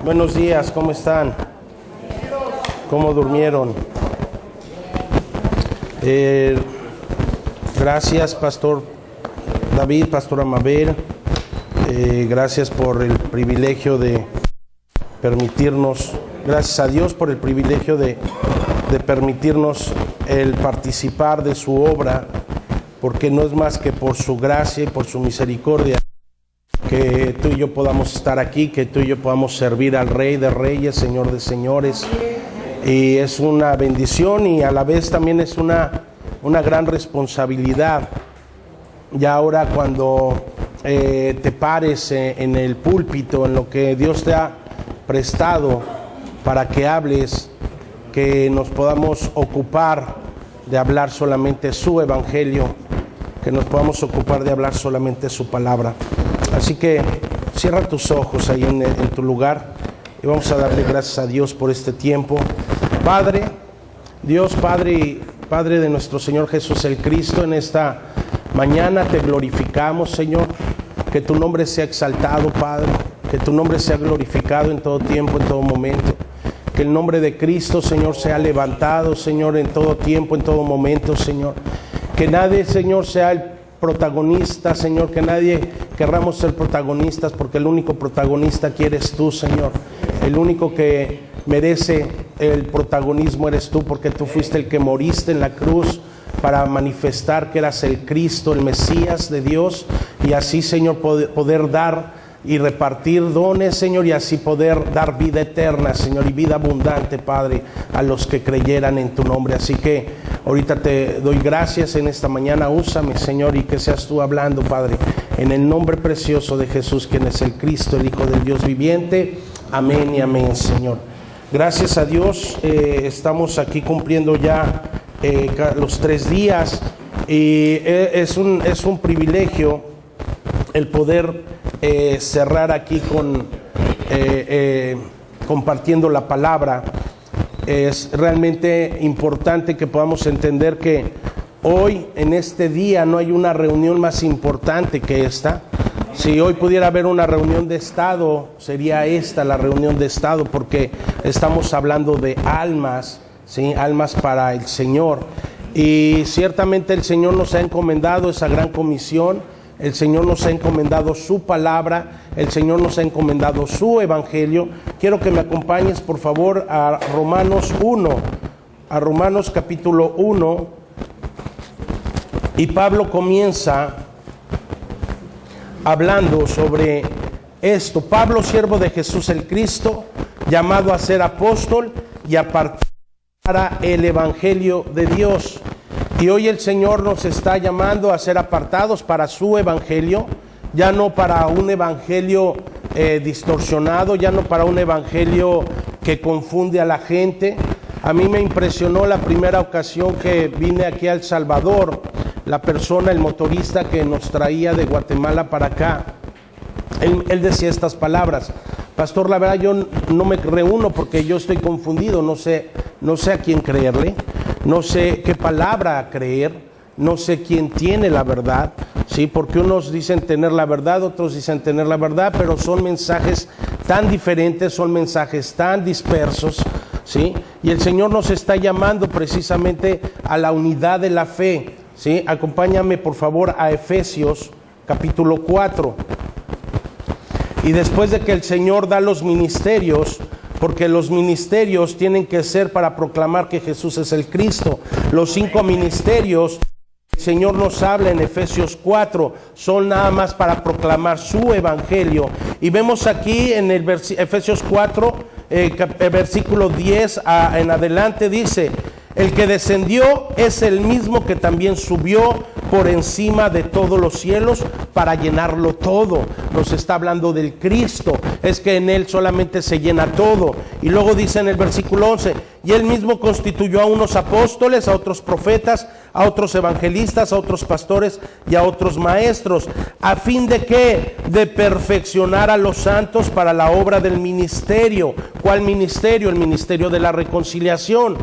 Buenos días, ¿cómo están? ¿Cómo durmieron? Gracias, Pastor David, Pastora Mabel. Gracias por el privilegio de permitirnos, gracias a Dios por el privilegio de permitirnos el participar de su obra, porque no es más que por su gracia y por su misericordia que tú y yo podamos estar aquí, que tú y yo podamos servir al Rey de Reyes, Señor de Señores. Y es una bendición y a la vez también es una gran responsabilidad. Ya ahora cuando te pares en el púlpito, en lo que Dios te ha prestado para que hables, que nos podamos ocupar de hablar solamente su evangelio, que nos podamos ocupar de hablar solamente su palabra. Así que cierra tus ojos ahí en tu lugar y vamos a darle gracias a Dios por este tiempo. Padre, Dios Padre de nuestro Señor Jesús el Cristo, en esta mañana te glorificamos, Señor. Que tu nombre sea exaltado, Padre, que tu nombre sea glorificado en todo tiempo, en todo momento. Que el nombre de Cristo, Señor, sea levantado, Señor, en todo tiempo, en todo momento, Señor. Que nadie, Señor, sea el protagonista, Señor, que nadie querramos ser protagonistas, porque el único protagonista aquí eres tú, Señor. El único que merece el protagonismo eres tú, porque tú fuiste el que moriste en la cruz para manifestar que eras el Cristo, el Mesías de Dios, y así, Señor, poder dar y repartir dones, Señor, y así poder dar vida eterna, Señor, y vida abundante, Padre, a los que creyeran en tu nombre. Así que ahorita te doy gracias en esta mañana. Úsame, Señor, y que seas tú hablando, Padre, en el nombre precioso de Jesús, quien es el Cristo, el Hijo del Dios viviente. Amén y amén, Señor. Gracias a Dios, estamos aquí cumpliendo ya los 3 días, y es un privilegio el poder cerrar aquí compartiendo la palabra. Es realmente importante que podamos entender que hoy, en este día, no hay una reunión más importante que esta. Si hoy pudiera haber una reunión de Estado, sería esta la reunión de Estado, porque estamos hablando de almas, ¿sí? Almas para el Señor. Y ciertamente el Señor nos ha encomendado esa gran comisión. El Señor nos ha encomendado su palabra, el Señor nos ha encomendado su evangelio. Quiero que me acompañes, por favor, a Romanos 1, a Romanos capítulo 1, y Pablo comienza hablando sobre esto. Pablo, siervo de Jesús el Cristo, llamado a ser apóstol y apartado para el evangelio de Dios. Y hoy el Señor nos está llamando a ser apartados para su evangelio, ya no para un evangelio distorsionado, ya no para un evangelio que confunde a la gente. A mí me impresionó la primera ocasión que vine aquí a El Salvador, la persona, el motorista que nos traía de Guatemala para acá. Él decía estas palabras: pastor, la verdad yo no me reúno porque yo estoy confundido, no sé a quién creerle. No sé qué palabra creer, no sé quién tiene la verdad, ¿sí? Porque unos dicen tener la verdad, otros dicen tener la verdad, pero son mensajes tan diferentes, son mensajes tan dispersos, ¿sí? Y el Señor nos está llamando precisamente a la unidad de la fe, ¿sí? Acompáñame, por favor, a Efesios capítulo 4. Y después de que el Señor da los ministerios, porque los ministerios tienen que ser para proclamar que Jesús es el Cristo. Los 5 ministerios el Señor nos habla en Efesios 4 son nada más para proclamar su evangelio. Y vemos aquí en el Efesios 4, versículo 10 en adelante, dice: el que descendió es el mismo que también subió por encima de todos los cielos para llenarlo todo. Nos está hablando del Cristo, es que en Él solamente se llena todo. Y luego dice en el versículo 11: y Él mismo constituyó a unos apóstoles, a otros profetas, a otros evangelistas, a otros pastores y a otros maestros, a fin de que de perfeccionar a los santos para la obra del ministerio. ¿Cuál ministerio? El ministerio de la reconciliación.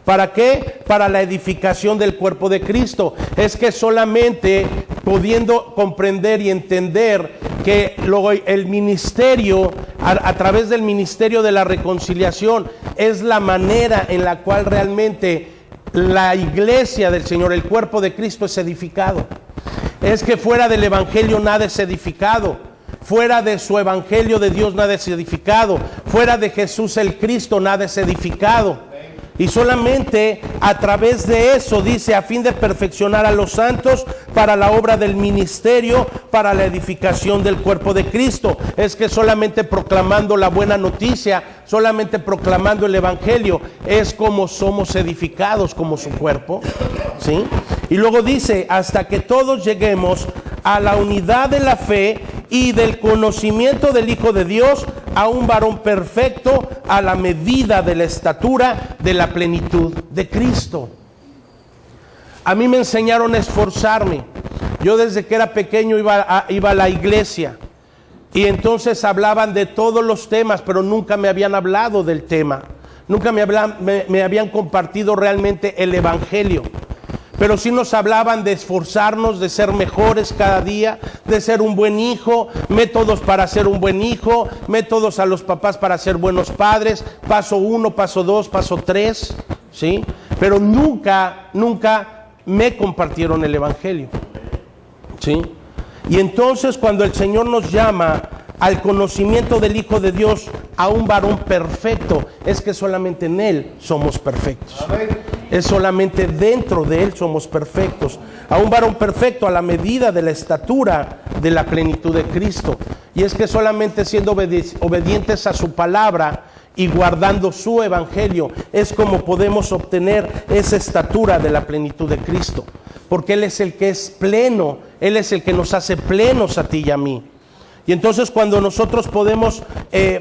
¿Para qué? Para la edificación del cuerpo de Cristo. Es que solamente pudiendo comprender y entender que luego el ministerio, a través del ministerio de la reconciliación, es la manera en la cual realmente la iglesia del Señor, el cuerpo de Cristo, es edificado. Es que fuera del evangelio nada es edificado, fuera de su evangelio de Dios nada es edificado, fuera de Jesús el Cristo nada es edificado. Y solamente a través de eso, dice, a fin de perfeccionar a los santos para la obra del ministerio, para la edificación del cuerpo de Cristo. Es que solamente proclamando la buena noticia, solamente proclamando el evangelio, es como somos edificados como su cuerpo, ¿sí? Y luego dice, hasta que todos lleguemos a la unidad de la fe y del conocimiento del Hijo de Dios, a un varón perfecto, a la medida de la estatura de la plenitud de Cristo. A mí me enseñaron a esforzarme. Yo desde que era pequeño iba a la iglesia, y entonces hablaban de todos los temas, pero nunca me habían hablado del tema. Nunca me habían compartido realmente el evangelio. Pero sí nos hablaban de esforzarnos, de ser mejores cada día, de ser un buen hijo, métodos para ser un buen hijo, métodos a los papás para ser buenos padres, paso 1, paso 2, paso 3, ¿sí? Pero nunca me compartieron el evangelio, ¿sí? Y entonces cuando el Señor nos llama al conocimiento del Hijo de Dios, a un varón perfecto, es que solamente en Él somos perfectos. Es solamente dentro de Él somos perfectos. A un varón perfecto, a la medida de la estatura de la plenitud de Cristo. Y es que solamente siendo obedientes a su palabra y guardando su evangelio, es como podemos obtener esa estatura de la plenitud de Cristo. Porque Él es el que es pleno, Él es el que nos hace plenos a ti y a mí. Y entonces cuando nosotros podemos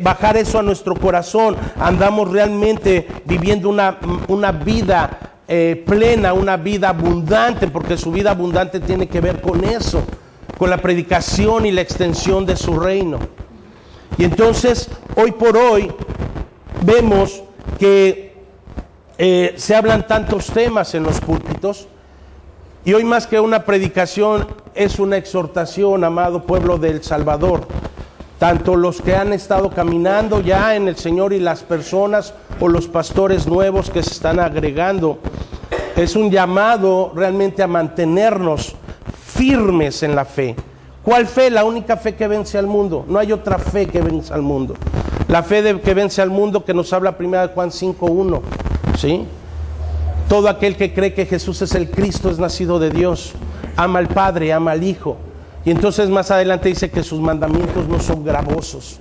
bajar eso a nuestro corazón, andamos realmente viviendo una vida plena, una vida abundante, porque su vida abundante tiene que ver con eso, con la predicación y la extensión de su reino. Y entonces hoy por hoy vemos que se hablan tantos temas en los púlpitos, y hoy más que una predicación es una exhortación, amado pueblo de El Salvador. Tanto los que han estado caminando ya en el Señor y las personas o los pastores nuevos que se están agregando. Es un llamado realmente a mantenernos firmes en la fe. ¿Cuál fe? La única fe que vence al mundo. No hay otra fe que vence al mundo. La fe que vence al mundo, que nos habla 1 Juan 5:1, ¿sí? Todo aquel que cree que Jesús es el Cristo es nacido de Dios. Ama al Padre, ama al Hijo. Y entonces más adelante dice que sus mandamientos no son gravosos.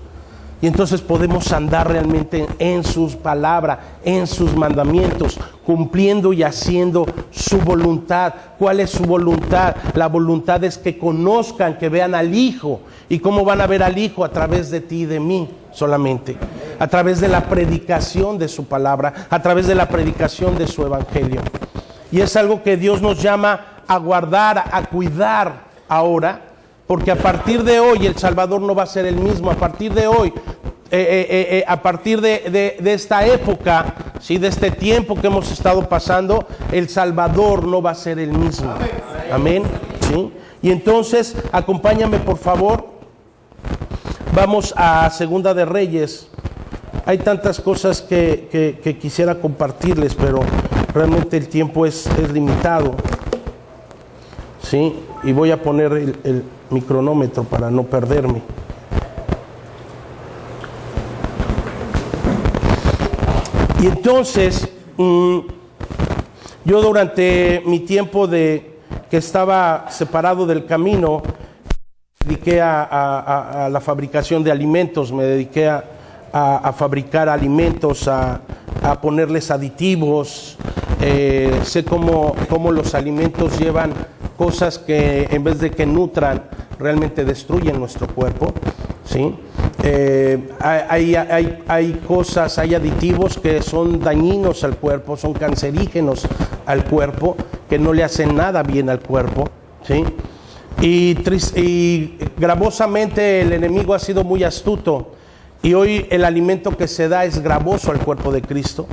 Y entonces podemos andar realmente en sus palabras, en sus mandamientos, cumpliendo y haciendo su voluntad. ¿Cuál es su voluntad? La voluntad es que conozcan, que vean al Hijo. ¿Y cómo van a ver al Hijo? A través de ti y de mí solamente. A través de la predicación de su palabra, a través de la predicación de su evangelio. Y es algo que Dios nos llama a guardar, a cuidar ahora, porque a partir de hoy El Salvador no va a ser el mismo. A partir de hoy, a partir de esta época, ¿sí? De este tiempo que hemos estado pasando, El Salvador no va a ser el mismo. Amén. ¿Sí? Y entonces, acompáñame por favor. Vamos a Segunda de Reyes. Hay tantas cosas que quisiera compartirles, pero realmente el tiempo es limitado. ¿Sí? Y voy a poner mi cronómetro para no perderme. Y entonces, yo durante mi tiempo que estaba separado del camino, me dediqué a la fabricación de alimentos, me dediqué a fabricar alimentos, a ponerles aditivos. Sé cómo los alimentos llevan cosas que en vez de que nutran, realmente destruyen nuestro cuerpo, ¿sí? Hay cosas, hay aditivos que son dañinos al cuerpo, son cancerígenos al cuerpo, que no le hacen nada bien al cuerpo, ¿sí? Y gravosamente el enemigo ha sido muy astuto, y hoy el alimento que se da es gravoso al cuerpo de Cristo.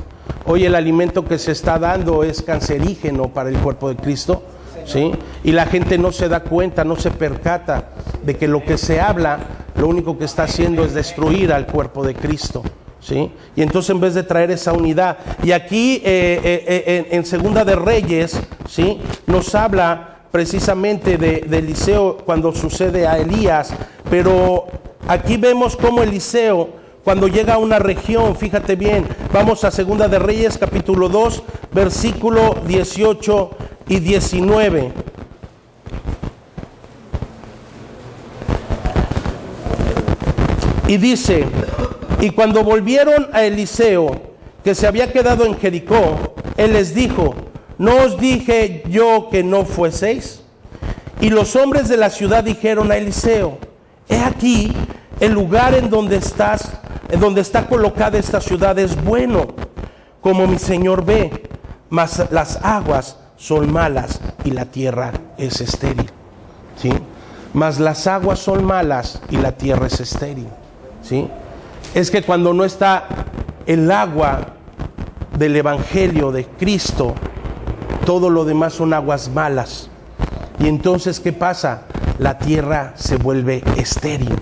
Hoy el alimento que se está dando es cancerígeno para el cuerpo de Cristo, ¿sí? Y la gente no se da cuenta, no se percata de que lo que se habla, lo único que está haciendo es destruir al cuerpo de Cristo, ¿sí? Y entonces en vez de traer esa unidad, y aquí en Segunda de Reyes, ¿sí?, nos habla precisamente de Eliseo cuando sucede a Elías, pero aquí vemos cómo Eliseo, cuando llega a una región, fíjate bien, vamos a Segunda de Reyes capítulo 2, versículo 18 y 19. Y dice: y cuando volvieron a Eliseo, que se había quedado en Jericó, él les dijo: ¿no os dije yo que no fueseis? Y los hombres de la ciudad dijeron a Eliseo: he aquí, el lugar en donde está colocada esta ciudad es bueno, como mi señor ve, mas las aguas son malas y la tierra es estéril, ¿sí? Mas las aguas son malas y la tierra es estéril, ¿sí? Es que cuando no está el agua del evangelio de Cristo, todo lo demás son aguas malas. Y entonces, ¿qué pasa? La tierra se vuelve estéril.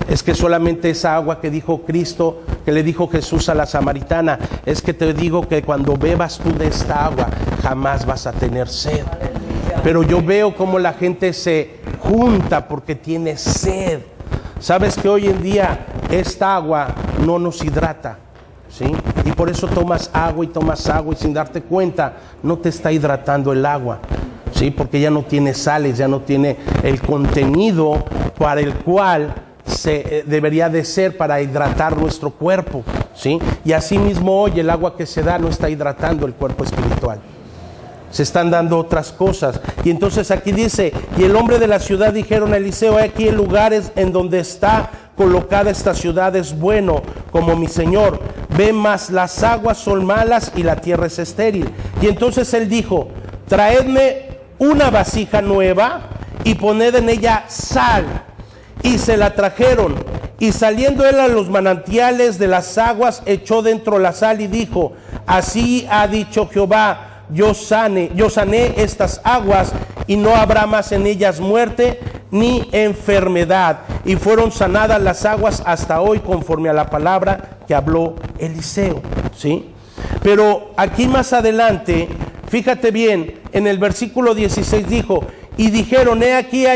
Es que solamente esa agua que dijo Cristo, que le dijo Jesús a la samaritana, es que te digo que cuando bebas tú de esta agua, jamás vas a tener sed. Pero yo veo cómo la gente se junta porque tiene sed. Sabes que hoy en día esta agua no nos hidrata, ¿sí? Y por eso tomas agua y sin darte cuenta no te está hidratando el agua, ¿sí? Porque ya no tiene sales, ya no tiene el contenido para el cual debería de ser para hidratar nuestro cuerpo, ¿sí? Y así mismo hoy el agua que se da no está hidratando el cuerpo espiritual. Se están dando otras cosas. Y entonces aquí dice: y el hombre de la ciudad dijeron a Eliseo: aquí en lugares en donde está colocada esta ciudad es bueno, como mi señor ve, mas las aguas son malas y la tierra es estéril. Y entonces él dijo: traedme una vasija nueva y poned en ella sal. Y se la trajeron, y saliendo él a los manantiales de las aguas, echó dentro la sal y dijo: así ha dicho Jehová, yo sané estas aguas, y no habrá más en ellas muerte ni enfermedad. Y fueron sanadas las aguas hasta hoy, conforme a la palabra que habló Eliseo, ¿sí? Pero aquí más adelante, fíjate bien, en el versículo 16 dijo: y dijeron: he aquí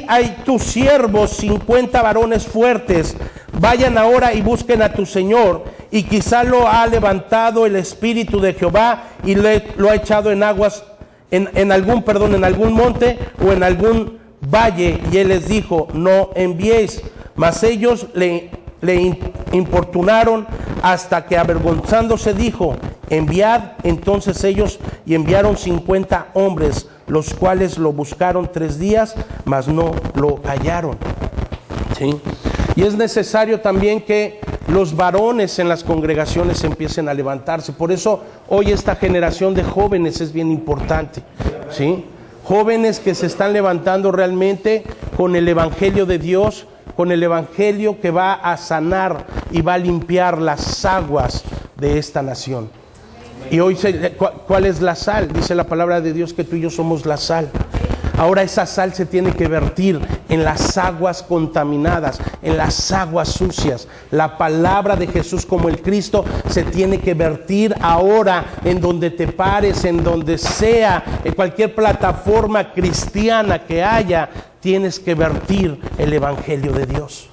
hay tus siervos 50 varones fuertes, vayan ahora y busquen a tu señor, y quizá lo ha levantado el espíritu de Jehová y lo ha echado en aguas, en algún monte o en algún valle. Y él les dijo: no enviéis. Mas ellos le importunaron hasta que, avergonzándose, dijo: enviad. Entonces ellos enviaron 50 hombres, los cuales lo buscaron 3 días, mas no lo hallaron, ¿sí? Y es necesario también que los varones en las congregaciones empiecen a levantarse. Por eso hoy esta generación de jóvenes es bien importante, ¿sí? Jóvenes que se están levantando realmente con el evangelio de Dios, con el evangelio que va a sanar y va a limpiar las aguas de esta nación. Y hoy, ¿cuál es la sal? Dice la palabra de Dios que tú y yo somos la sal. Ahora esa sal se tiene que vertir en las aguas contaminadas, en las aguas sucias. La palabra de Jesús como el Cristo se tiene que vertir ahora en donde te pares, en donde sea, en cualquier plataforma cristiana que haya, tienes que vertir el evangelio de Dios.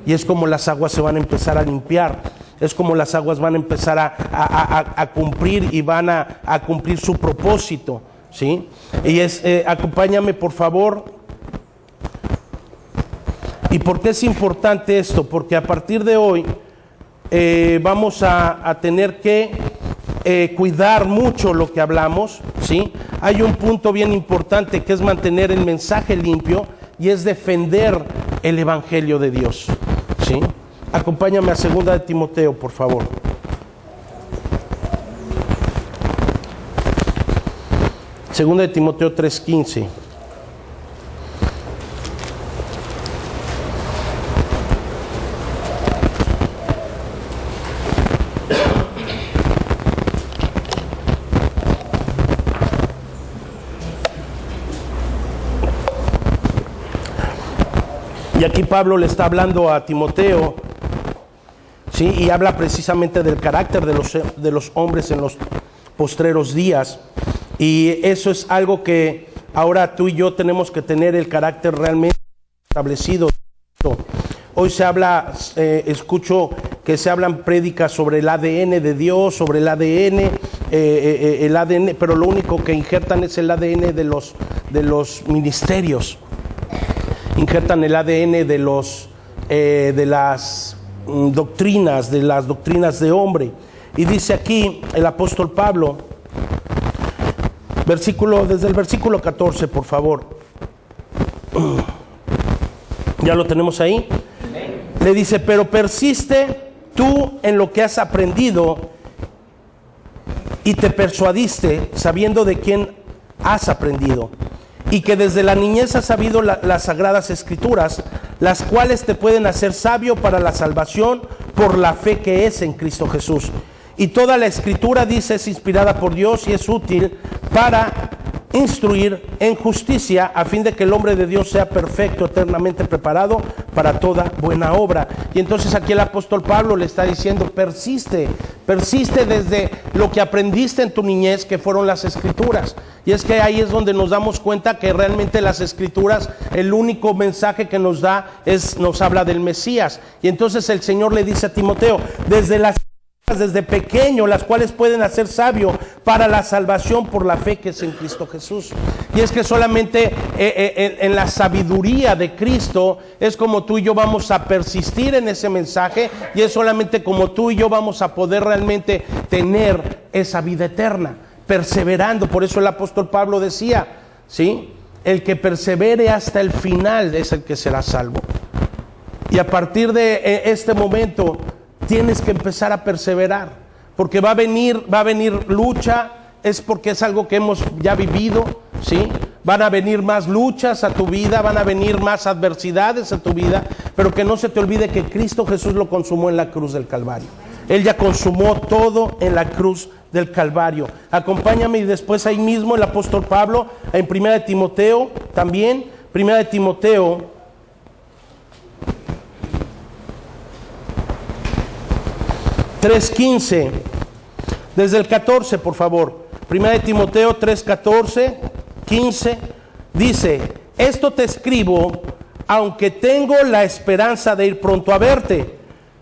Y es como las aguas se van a empezar a limpiar. Es como las aguas van a empezar a cumplir y van a cumplir su propósito, ¿sí? Y acompáñame por favor. ¿Y por qué es importante esto? Porque a partir de hoy vamos a tener que cuidar mucho lo que hablamos, ¿sí? Hay un punto bien importante que es mantener el mensaje limpio y es defender el evangelio de Dios, ¿sí? Acompáñame a 2 de Timoteo, por favor. Segunda de Timoteo 3:15. Y aquí Pablo le está hablando a Timoteo, ¿sí? Y habla precisamente del carácter de los hombres en los postreros días. Y eso es algo que ahora tú y yo tenemos que tener, el carácter realmente establecido. Hoy se habla, escucho que se hablan prédicas sobre el ADN de Dios, sobre el ADN, pero lo único que injertan es el ADN de los ministerios. Injertan el ADN de las doctrinas de hombre. Y dice aquí el apóstol Pablo, desde el versículo 14, por favor. ¿Ya lo tenemos ahí? Le dice, pero persiste tú en lo que has aprendido y te persuadiste sabiendo de quién has aprendido, y que desde la niñez has sabido las sagradas escrituras, las cuales te pueden hacer sabio para la salvación por la fe que es en Cristo Jesús. Y toda la escritura, dice, es inspirada por Dios y es útil para instruir en justicia, a fin de que el hombre de Dios sea perfecto, eternamente preparado para toda buena obra. Y entonces aquí el apóstol Pablo le está diciendo, persiste desde lo que aprendiste en tu niñez, que fueron las escrituras. Y es que ahí es donde nos damos cuenta que realmente las escrituras, el único mensaje que nos nos habla del Mesías. Y entonces el Señor le dice a Timoteo, desde pequeño, las cuales pueden hacer sabio para la salvación por la fe que es en Cristo Jesús. Y es que solamente en la sabiduría de Cristo es como tú y yo vamos a persistir en ese mensaje, y es solamente como tú y yo vamos a poder realmente tener esa vida eterna, perseverando. Por eso el apóstol Pablo decía, ¿sí? El que persevere hasta el final es el que será salvo. Y a partir de este momento tienes que empezar a perseverar, porque va a venir lucha, es porque es algo que hemos ya vivido, ¿sí? Van a venir más luchas a tu vida, van a venir más adversidades a tu vida, pero que no se te olvide que Cristo Jesús lo consumó en la cruz del Calvario. Él ya consumó todo en la cruz del Calvario. Acompáñame, y después ahí mismo el apóstol Pablo, en 1 Timoteo también, 1 Timoteo 3:15, desde el 14, por favor. 1 Timoteo 3:14, 15, dice, esto te escribo, aunque tengo la esperanza de ir pronto a verte,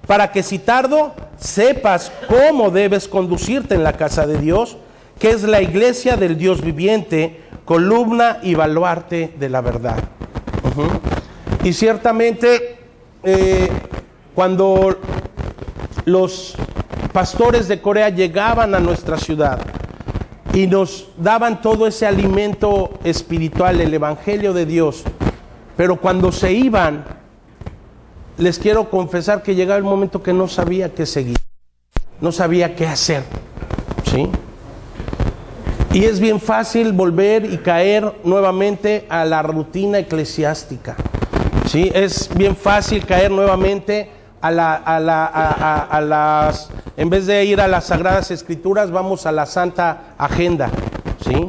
para que si tardo, sepas cómo debes conducirte en la casa de Dios, que es la iglesia del Dios viviente, columna y baluarte de la verdad. Y ciertamente, cuando los pastores de Corea llegaban a nuestra ciudad y nos daban todo ese alimento espiritual, el evangelio de Dios, pero cuando se iban, les quiero confesar que llegaba el momento que no sabía qué seguir, no sabía qué hacer, ¿sí? Y es bien fácil volver y caer nuevamente a la rutina eclesiástica, ¿sí? Es bien fácil caer nuevamente en vez de ir a las Sagradas Escrituras, vamos a la Santa Agenda, ¿sí?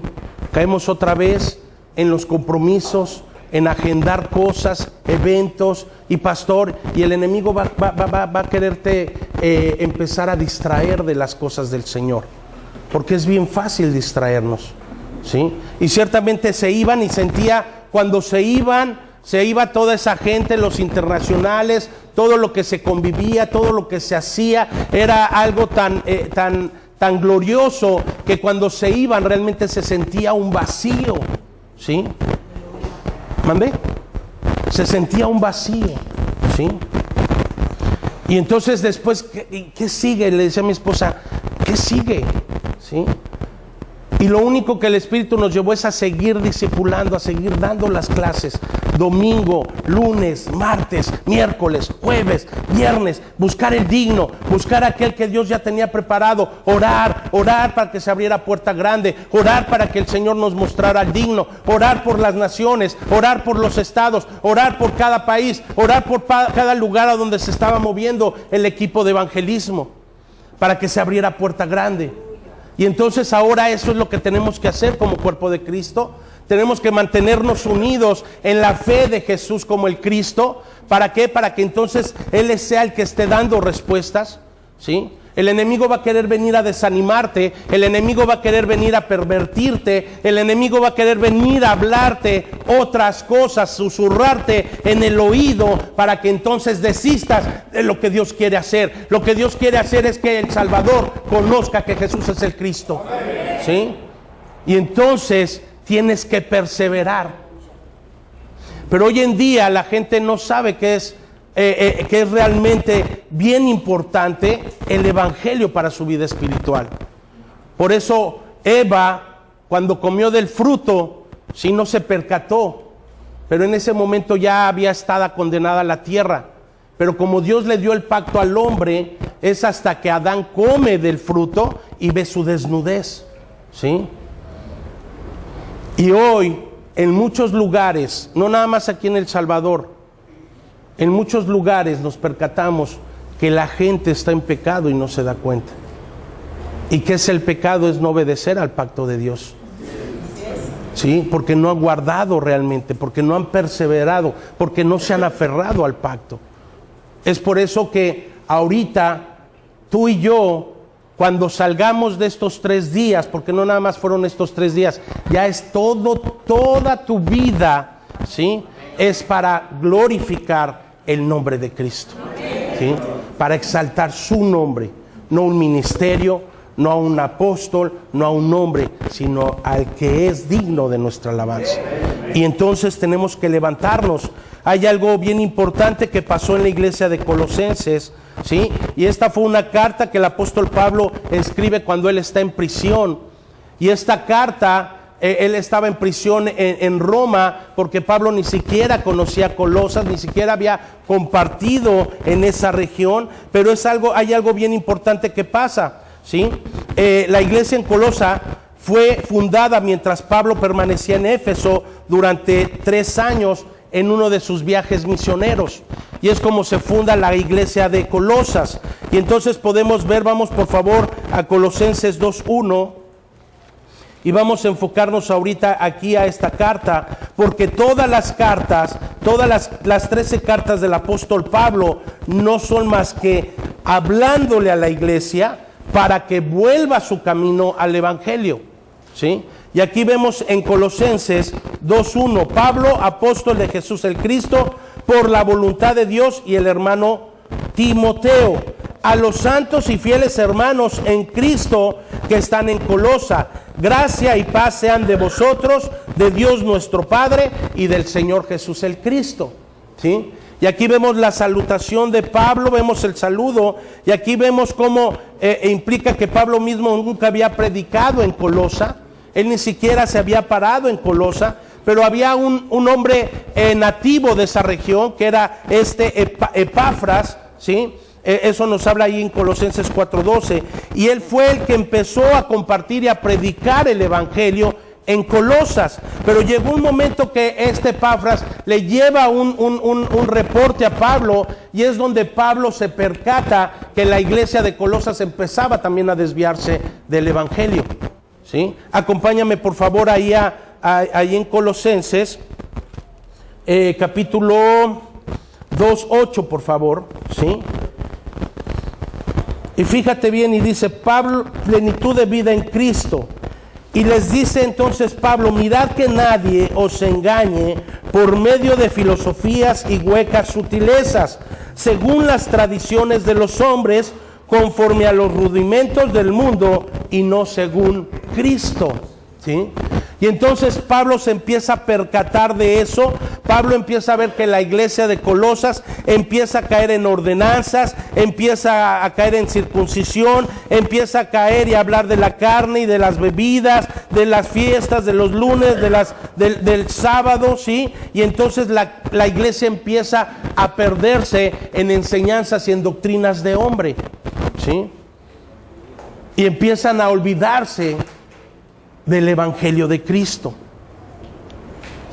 Caemos otra vez en los compromisos, en agendar cosas, eventos, y pastor, y el enemigo va a quererte empezar a distraer de las cosas del Señor, porque es bien fácil distraernos, ¿sí? Y ciertamente se iban, y sentía cuando se iba toda esa gente, los internacionales, todo lo que se convivía, todo lo que se hacía, era algo tan glorioso, que cuando se iban realmente se sentía un vacío, ¿sí? ¿Mandé? Se sentía un vacío, ¿sí? Y entonces después, ¿qué sigue? Le decía a mi esposa, ¿qué sigue? ¿Sí? Y lo único que el Espíritu nos llevó es a seguir discipulando, a seguir dando las clases, domingo, lunes, martes, miércoles, jueves, viernes, buscar el digno, buscar aquel que Dios ya tenía preparado, orar para que se abriera puerta grande, orar para que el Señor nos mostrara al digno, orar por las naciones, orar por los estados, orar por cada país, orar por cada lugar a donde se estaba moviendo el equipo de evangelismo, para que se abriera puerta grande. Y entonces ahora eso es lo que tenemos que hacer como cuerpo de Cristo. Tenemos que mantenernos unidos en la fe de Jesús como el Cristo. ¿Para qué? Para que entonces Él sea el que esté dando respuestas, ¿sí? El enemigo va a querer venir a desanimarte, el enemigo va a querer venir a pervertirte, el enemigo va a querer venir a hablarte otras cosas, susurrarte en el oído para que entonces desistas de lo que Dios quiere hacer. Lo que Dios quiere hacer es que el Salvador conozca que Jesús es el Cristo, ¿sí? Y entonces tienes que perseverar. Pero hoy en día la gente no sabe que es realmente bien importante el evangelio para su vida espiritual. Por eso Eva, cuando comió del fruto, sí, no se percató, pero en ese momento ya había estado condenada la tierra. Pero como Dios le dio el pacto al hombre, es hasta que Adán come del fruto y ve su desnudez, ¿sí? Y hoy en muchos lugares, no nada más aquí en El Salvador, en muchos lugares nos percatamos que la gente está en pecado y no se da cuenta. ¿Y qué es el pecado? Es no obedecer al pacto de Dios. Sí, porque no han guardado realmente, porque no han perseverado, porque no se han aferrado al pacto. Es por eso que ahorita tú y yo, cuando salgamos de estos 3 días, porque no nada más fueron estos 3 días, ya es toda tu vida, ¿sí? Es para glorificar el nombre de Cristo, ¿sí? Para exaltar su nombre, no un ministerio, no a un apóstol, no a un hombre, sino al que es digno de nuestra alabanza. Y entonces tenemos que levantarnos. Hay algo bien importante que pasó en la iglesia de Colosenses, ¿sí? Y esta fue una carta que el apóstol Pablo escribe cuando él está en prisión. Y esta carta, él estaba en prisión en Roma, porque Pablo ni siquiera conocía Colosas, ni siquiera había compartido en esa región. Pero hay algo bien importante que pasa, ¿sí? La iglesia en Colosa fue fundada mientras Pablo permanecía en Éfeso durante 3 años en uno de sus viajes misioneros. Y es como se funda la iglesia de Colosas. Y entonces podemos ver, vamos por favor a Colosenses 2:1. Y vamos a enfocarnos ahorita aquí a esta carta, porque todas las cartas, las 13 cartas del apóstol Pablo no son más que hablándole a la iglesia para que vuelva su camino al evangelio, ¿sí? Y aquí vemos en Colosenses 2:1, Pablo, apóstol de Jesús el Cristo, por la voluntad de Dios, y el hermano Timoteo, a los santos y fieles hermanos en Cristo que están en Colosa, gracia y paz sean de vosotros, de Dios nuestro Padre y del Señor Jesús el Cristo, ¿sí? Y aquí vemos la salutación de Pablo, vemos el saludo, y aquí vemos cómo implica que Pablo mismo nunca había predicado en Colosa, él ni siquiera se había parado en Colosa, pero había un hombre nativo de esa región, que era Epafras, ¿sí? Eso nos habla ahí en Colosenses 4:12, y él fue el que empezó a compartir y a predicar el evangelio en Colosas. Pero llegó un momento que Epafras le lleva un reporte a Pablo, y es donde Pablo se percata que la iglesia de Colosas empezaba también a desviarse del evangelio, ¿sí? Acompáñame por favor ahí en Colosenses capítulo 2:8, por favor, ¿sí? Y fíjate bien, y dice Pablo, plenitud de vida en Cristo. Y les dice entonces Pablo, mirad que nadie os engañe por medio de filosofías y huecas sutilezas, según las tradiciones de los hombres, conforme a los rudimentos del mundo y no según Cristo, ¿sí? Y entonces Pablo se empieza a percatar de eso. Pablo empieza a ver que la iglesia de Colosas empieza a caer en ordenanzas, empieza a caer en circuncisión, empieza a caer y a hablar de la carne y de las bebidas, de las fiestas, de los lunes, del sábado, ¿sí? Y entonces la iglesia empieza a perderse en enseñanzas y en doctrinas de hombre, ¿sí? Y empiezan a olvidarse del evangelio de Cristo,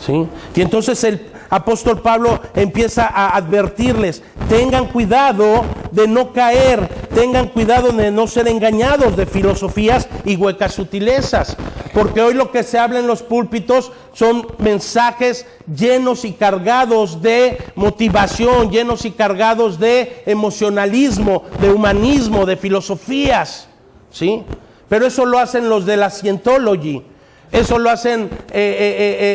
¿sí? Y entonces el apóstol Pablo empieza a advertirles, tengan cuidado de no caer, tengan cuidado de no ser engañados de filosofías y huecas sutilezas. Porque hoy lo que se habla en los púlpitos son mensajes llenos y cargados de motivación, llenos y cargados de emocionalismo, de humanismo, de filosofías, ¿sí? Pero eso lo hacen los de la Scientology, eso lo hacen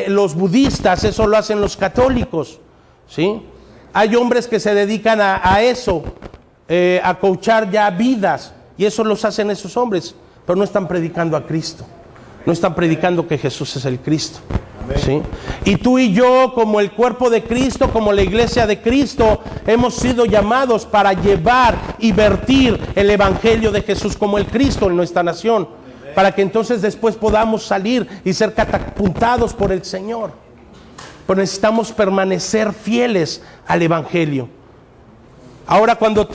los budistas, eso lo hacen los católicos, ¿sí? Hay hombres que se dedican a eso, a coachar ya vidas, y eso los hacen esos hombres, pero no están predicando a Cristo. No están predicando que Jesús es el Cristo, ¿sí? Y tú y yo, como el cuerpo de Cristo, como la iglesia de Cristo, hemos sido llamados para llevar y vertir el evangelio de Jesús como el Cristo en nuestra nación, para que entonces después podamos salir y ser catapultados por el Señor. Pero necesitamos permanecer fieles al evangelio. Ahora cuando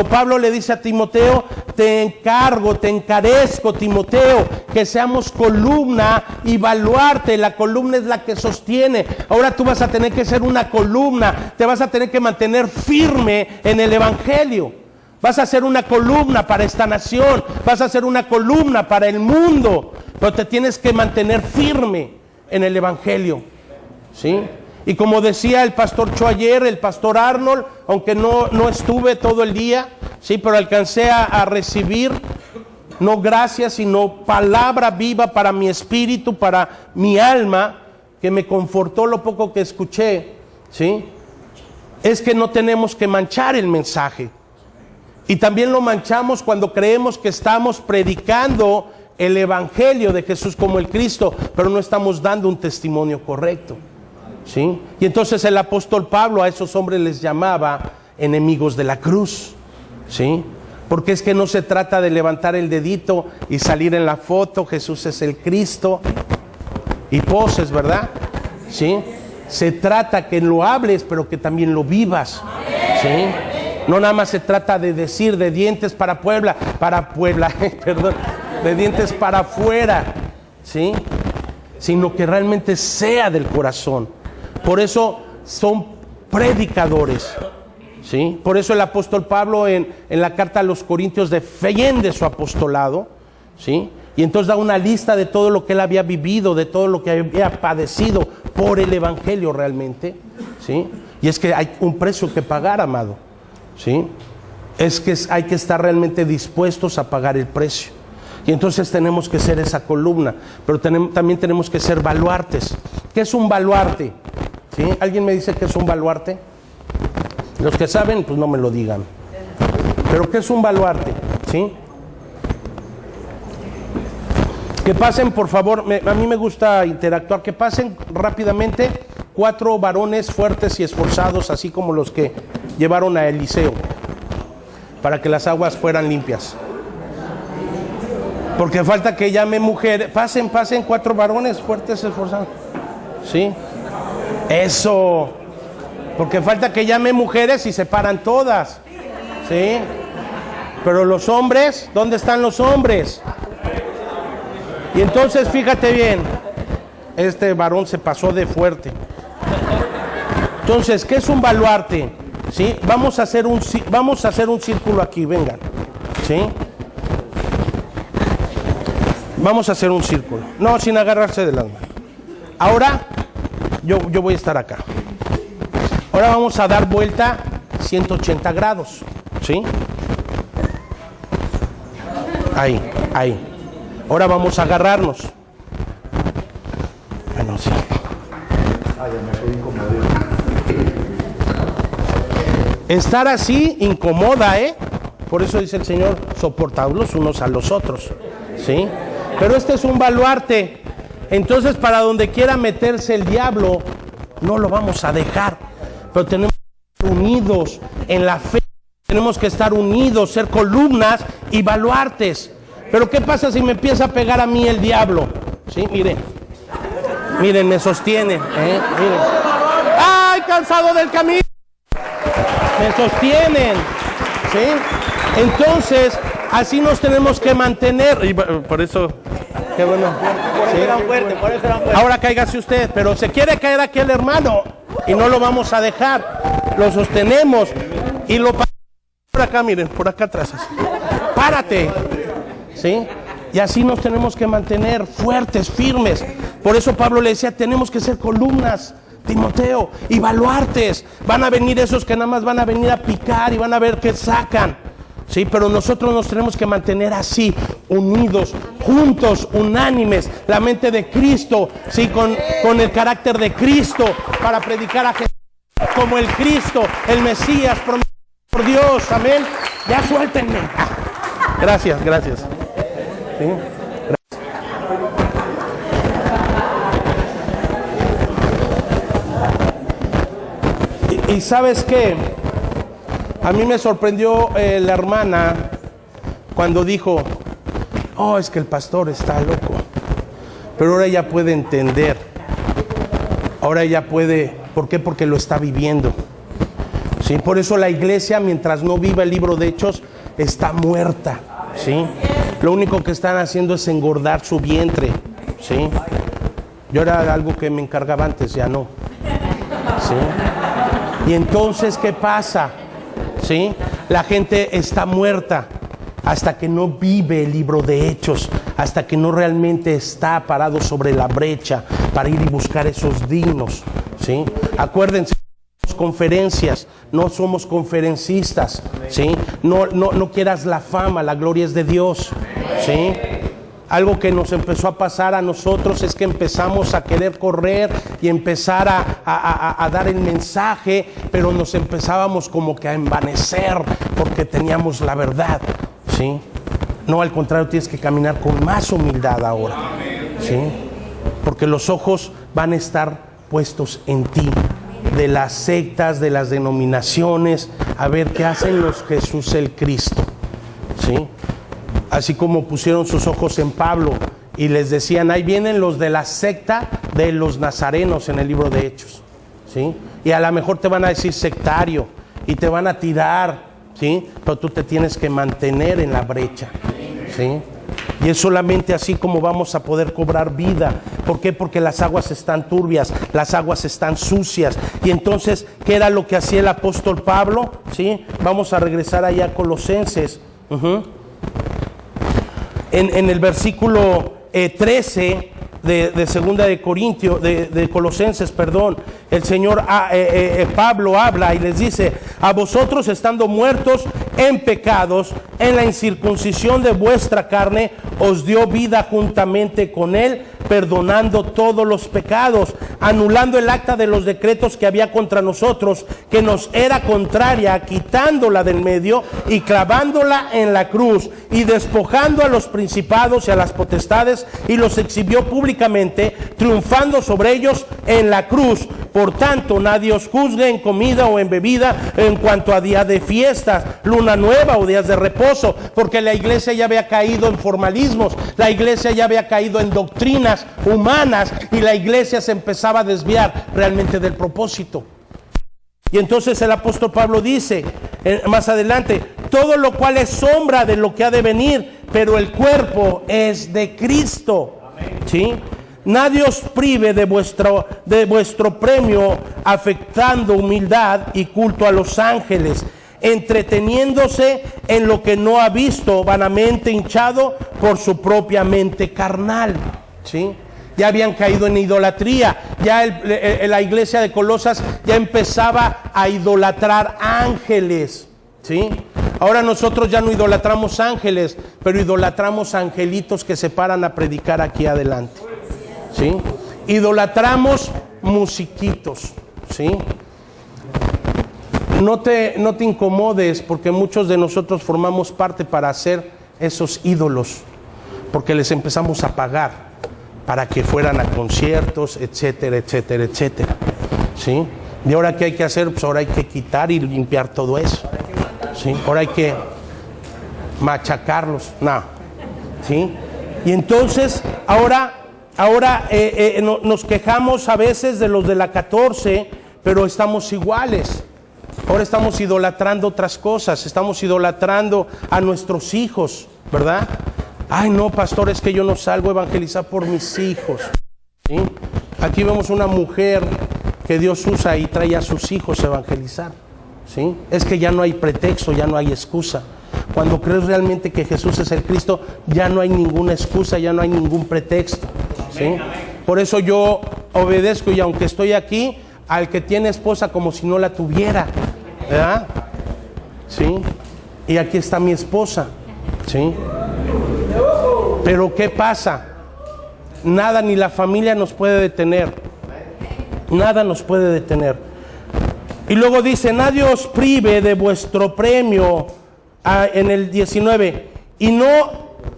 Pablo le dice a Timoteo, te encarezco, Timoteo, que seamos columna y baluarte. La columna es la que sostiene. Ahora tú vas a tener que ser una columna, te vas a tener que mantener firme en el evangelio. Vas a ser una columna para esta nación, vas a ser una columna para el mundo, pero te tienes que mantener firme en el evangelio, ¿sí? Y como decía el pastor Cho ayer, el pastor Arnold, aunque no estuve todo el día, sí, pero alcancé a recibir, no gracias, sino palabra viva para mi espíritu, para mi alma, que me confortó lo poco que escuché, ¿sí? Es que no tenemos que manchar el mensaje. Y también lo manchamos cuando creemos que estamos predicando el evangelio de Jesús como el Cristo, pero no estamos dando un testimonio correcto, ¿sí? Y entonces el apóstol Pablo a esos hombres les llamaba enemigos de la cruz, ¿sí? Porque es que no se trata de levantar el dedito y salir en la foto, Jesús es el Cristo, y poses, ¿verdad? ¿Sí? Se trata que lo hables, pero que también lo vivas, ¿sí? No nada más se trata de decir de dientes para Puebla, perdón, de dientes para afuera, ¿sí? Sino que realmente sea del corazón. Por eso son predicadores, ¿sí? Por eso el apóstol Pablo en la carta a los Corintios defiende su apostolado, ¿sí? Y entonces da una lista de todo lo que él había vivido, de todo lo que había padecido por el evangelio realmente, ¿sí? Y es que hay un precio que pagar, amado, ¿sí? Es que hay que estar realmente dispuestos a pagar el precio. Y entonces tenemos que ser esa columna, pero también tenemos que ser baluartes. ¿Qué es un baluarte? ¿Sí? ¿Alguien me dice qué es un baluarte? Los que saben, pues no me lo digan. ¿Pero qué es un baluarte? ¿Sí? Que pasen, por favor, a mí me gusta interactuar, que pasen rápidamente 4 varones fuertes y esforzados, así como los que llevaron a Eliseo, para que las aguas fueran limpias. Porque falta que llame mujeres. Pasen 4 varones fuertes, esforzados. ¿Sí? Eso. Porque falta que llame mujeres y se paran todas. ¿Sí? Pero los hombres, ¿dónde están los hombres? Y entonces fíjate bien, este varón se pasó de fuerte. Entonces, ¿qué es un baluarte? ¿Sí? Vamos a hacer un círculo aquí, vengan. ¿Sí? Vamos a hacer un círculo. No, sin agarrarse de las manos. Ahora, yo voy a estar acá. Ahora vamos a dar vuelta 180 grados. ¿Sí? Ahí. Ahora vamos a agarrarnos. Bueno, sí. Estar así incomoda, ¿eh? Por eso dice el Señor, soportaos los unos a los otros, ¿sí? Pero este es un baluarte. Entonces, para donde quiera meterse el diablo, no lo vamos a dejar. Pero tenemos que estar unidos en la fe. Tenemos que estar unidos, ser columnas y baluartes. Pero ¿qué pasa si me empieza a pegar a mí el diablo? ¿Sí? Miren, me sostiene, Miren. ¡Ay, cansado del camino! Me sostienen, ¿sí? Entonces, así nos tenemos que mantener. Y por eso, qué bueno. ¿Sí? Ahora cáigase usted, pero se quiere caer aquí el hermano y no lo vamos a dejar. Lo sostenemos y lo paramos por acá, miren, por acá atrás. Así. Párate. ¿Sí? Y así nos tenemos que mantener fuertes, firmes. Por eso Pablo le decía, tenemos que ser columnas, Timoteo, y baluartes. Van a venir esos que nada más van a venir a picar y van a ver qué sacan. Sí, pero nosotros nos tenemos que mantener así, unidos, juntos, unánimes, la mente de Cristo, sí, con el carácter de Cristo, para predicar a Jesús como el Cristo, el Mesías prometido por Dios. Amén. Ya suéltenme. Gracias. ¿Sí? Y ¿sabes qué? A mí me sorprendió la hermana cuando dijo, oh, es que el pastor está loco. Pero ahora ella puede entender. Ahora ella puede, ¿por qué? Porque lo está viviendo. ¿Sí? Por eso la iglesia, mientras no viva el libro de Hechos, está muerta. ¿Sí? Lo único que están haciendo es engordar su vientre. ¿Sí? Yo era algo que me encargaba antes, ya no. ¿Sí? Y entonces, ¿qué pasa? ¿Sí? La gente está muerta hasta que no vive el libro de Hechos, hasta que no realmente está parado sobre la brecha para ir y buscar esos dignos. ¿Sí? Acuérdense, conferencias, no somos conferencistas. ¿Sí? No quieras la fama, la gloria es de Dios. ¿Sí? Algo que nos empezó a pasar a nosotros es que empezamos a querer correr y empezar a dar el mensaje, pero nos empezábamos como que a envanecer porque teníamos la verdad. ¿Sí? No, al contrario, tienes que caminar con más humildad ahora. ¿Sí? Porque los ojos van a estar puestos en ti, de las sectas, de las denominaciones, a ver qué hacen los Jesús el Cristo. ¿Sí? Así como pusieron sus ojos en Pablo y les decían, ahí vienen los de la secta de los nazarenos en el libro de Hechos. ¿Sí? Y a lo mejor te van a decir sectario y te van a tirar, ¿sí? Pero tú te tienes que mantener en la brecha. ¿Sí? Y es solamente así como vamos a poder cobrar vida. ¿Por qué? Porque las aguas están turbias, las aguas están sucias. Y entonces, ¿qué era lo que hacía el apóstol Pablo? ¿Sí? Vamos a regresar allá a Colosenses. En el versículo 13 de segunda de Corintios, de Colosenses, perdón, el Señor Pablo habla y les dice, a vosotros estando muertos en pecados, en la incircuncisión de vuestra carne, os dio vida juntamente con él, perdonando todos los pecados, anulando el acta de los decretos que había contra nosotros, que nos era contraria, quitándola del medio y clavándola en la cruz, y despojando a los principados y a las potestades, y los exhibió públicamente, triunfando sobre ellos en la cruz. Por tanto, nadie os juzgue en comida o en bebida, en cuanto a día de fiestas, luna nueva o días de reposo, porque la iglesia ya había caído en formalismos, la iglesia ya había caído en doctrinas humanas, y la iglesia se empezaba a desviar realmente del propósito. Y entonces el apóstol Pablo dice más adelante, todo lo cual es sombra de lo que ha de venir, pero el cuerpo es de Cristo. ¿Sí? Nadie os prive de vuestro premio, afectando humildad y culto a los ángeles, entreteniéndose en lo que no ha visto, vanamente hinchado por su propia mente carnal. ¿Sí? Ya habían caído en idolatría, ya la iglesia de Colosas ya empezaba a idolatrar ángeles. ¿Sí? Ahora nosotros ya no idolatramos ángeles, pero idolatramos angelitos que se paran a predicar aquí adelante. ¿Sí? Idolatramos musiquitos. ¿Sí? No te incomodes, porque muchos de nosotros formamos parte para hacer esos ídolos, porque les empezamos a pagar para que fueran a conciertos, etcétera, etcétera, etcétera. ¿Sí? ¿Y ahora qué hay que hacer? Pues ahora hay que quitar y limpiar todo eso. ¿Sí? Ahora hay que machacarlos. No. ¿Sí? Y entonces, ahora nos quejamos a veces de los de la 14, pero estamos iguales. Ahora estamos idolatrando otras cosas, estamos idolatrando a nuestros hijos, ¿verdad? Ay, no, pastor, es que yo no salgo a evangelizar por mis hijos. ¿Sí? Aquí vemos una mujer que Dios usa y trae a sus hijos a evangelizar. ¿Sí? Es que ya no hay pretexto, ya no hay excusa. cuando crees realmente que Jesús es el Cristo, ya no hay ninguna excusa, ya no hay ningún pretexto, ¿sí? Por eso yo obedezco, y aunque estoy aquí, al que tiene esposa como si no la tuviera, ¿verdad? ¿Sí? Y aquí está mi esposa, ¿sí? Pero ¿qué pasa? Nada ni la familia nos puede detener. Nada nos puede detener. Y luego dice, nadie os prive de vuestro premio, en el 19, y no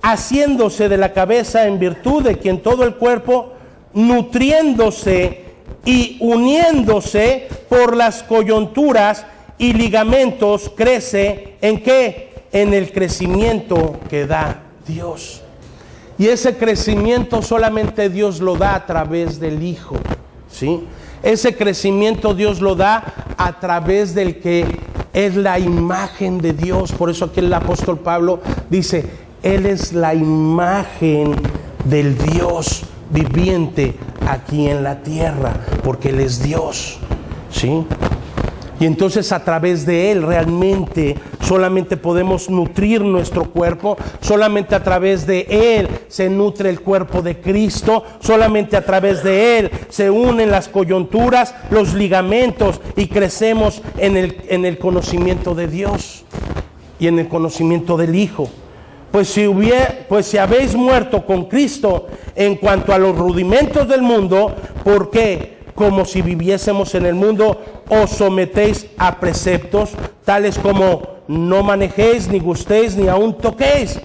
haciéndose de la cabeza en virtud de quien todo el cuerpo, nutriéndose y uniéndose por las coyunturas y ligamentos, crece ¿en qué? En el crecimiento que da Dios. Y ese crecimiento solamente Dios lo da a través del Hijo, ¿sí? Ese crecimiento Dios lo da a través del que es la imagen de Dios. Por eso aquí el apóstol Pablo dice, Él es la imagen del Dios viviente aquí en la tierra, porque Él es Dios, ¿sí? Y entonces a través de Él realmente solamente podemos nutrir nuestro cuerpo, solamente a través de Él se nutre el cuerpo de Cristo, solamente a través de Él se unen las coyunturas, los ligamentos, y crecemos en el conocimiento de Dios y en el conocimiento del Hijo. Pues si habéis muerto con Cristo en cuanto a los rudimentos del mundo, ¿por qué? Como si viviésemos en el mundo, os sometéis a preceptos, tales como no manejéis, ni gustéis, ni aun toquéis,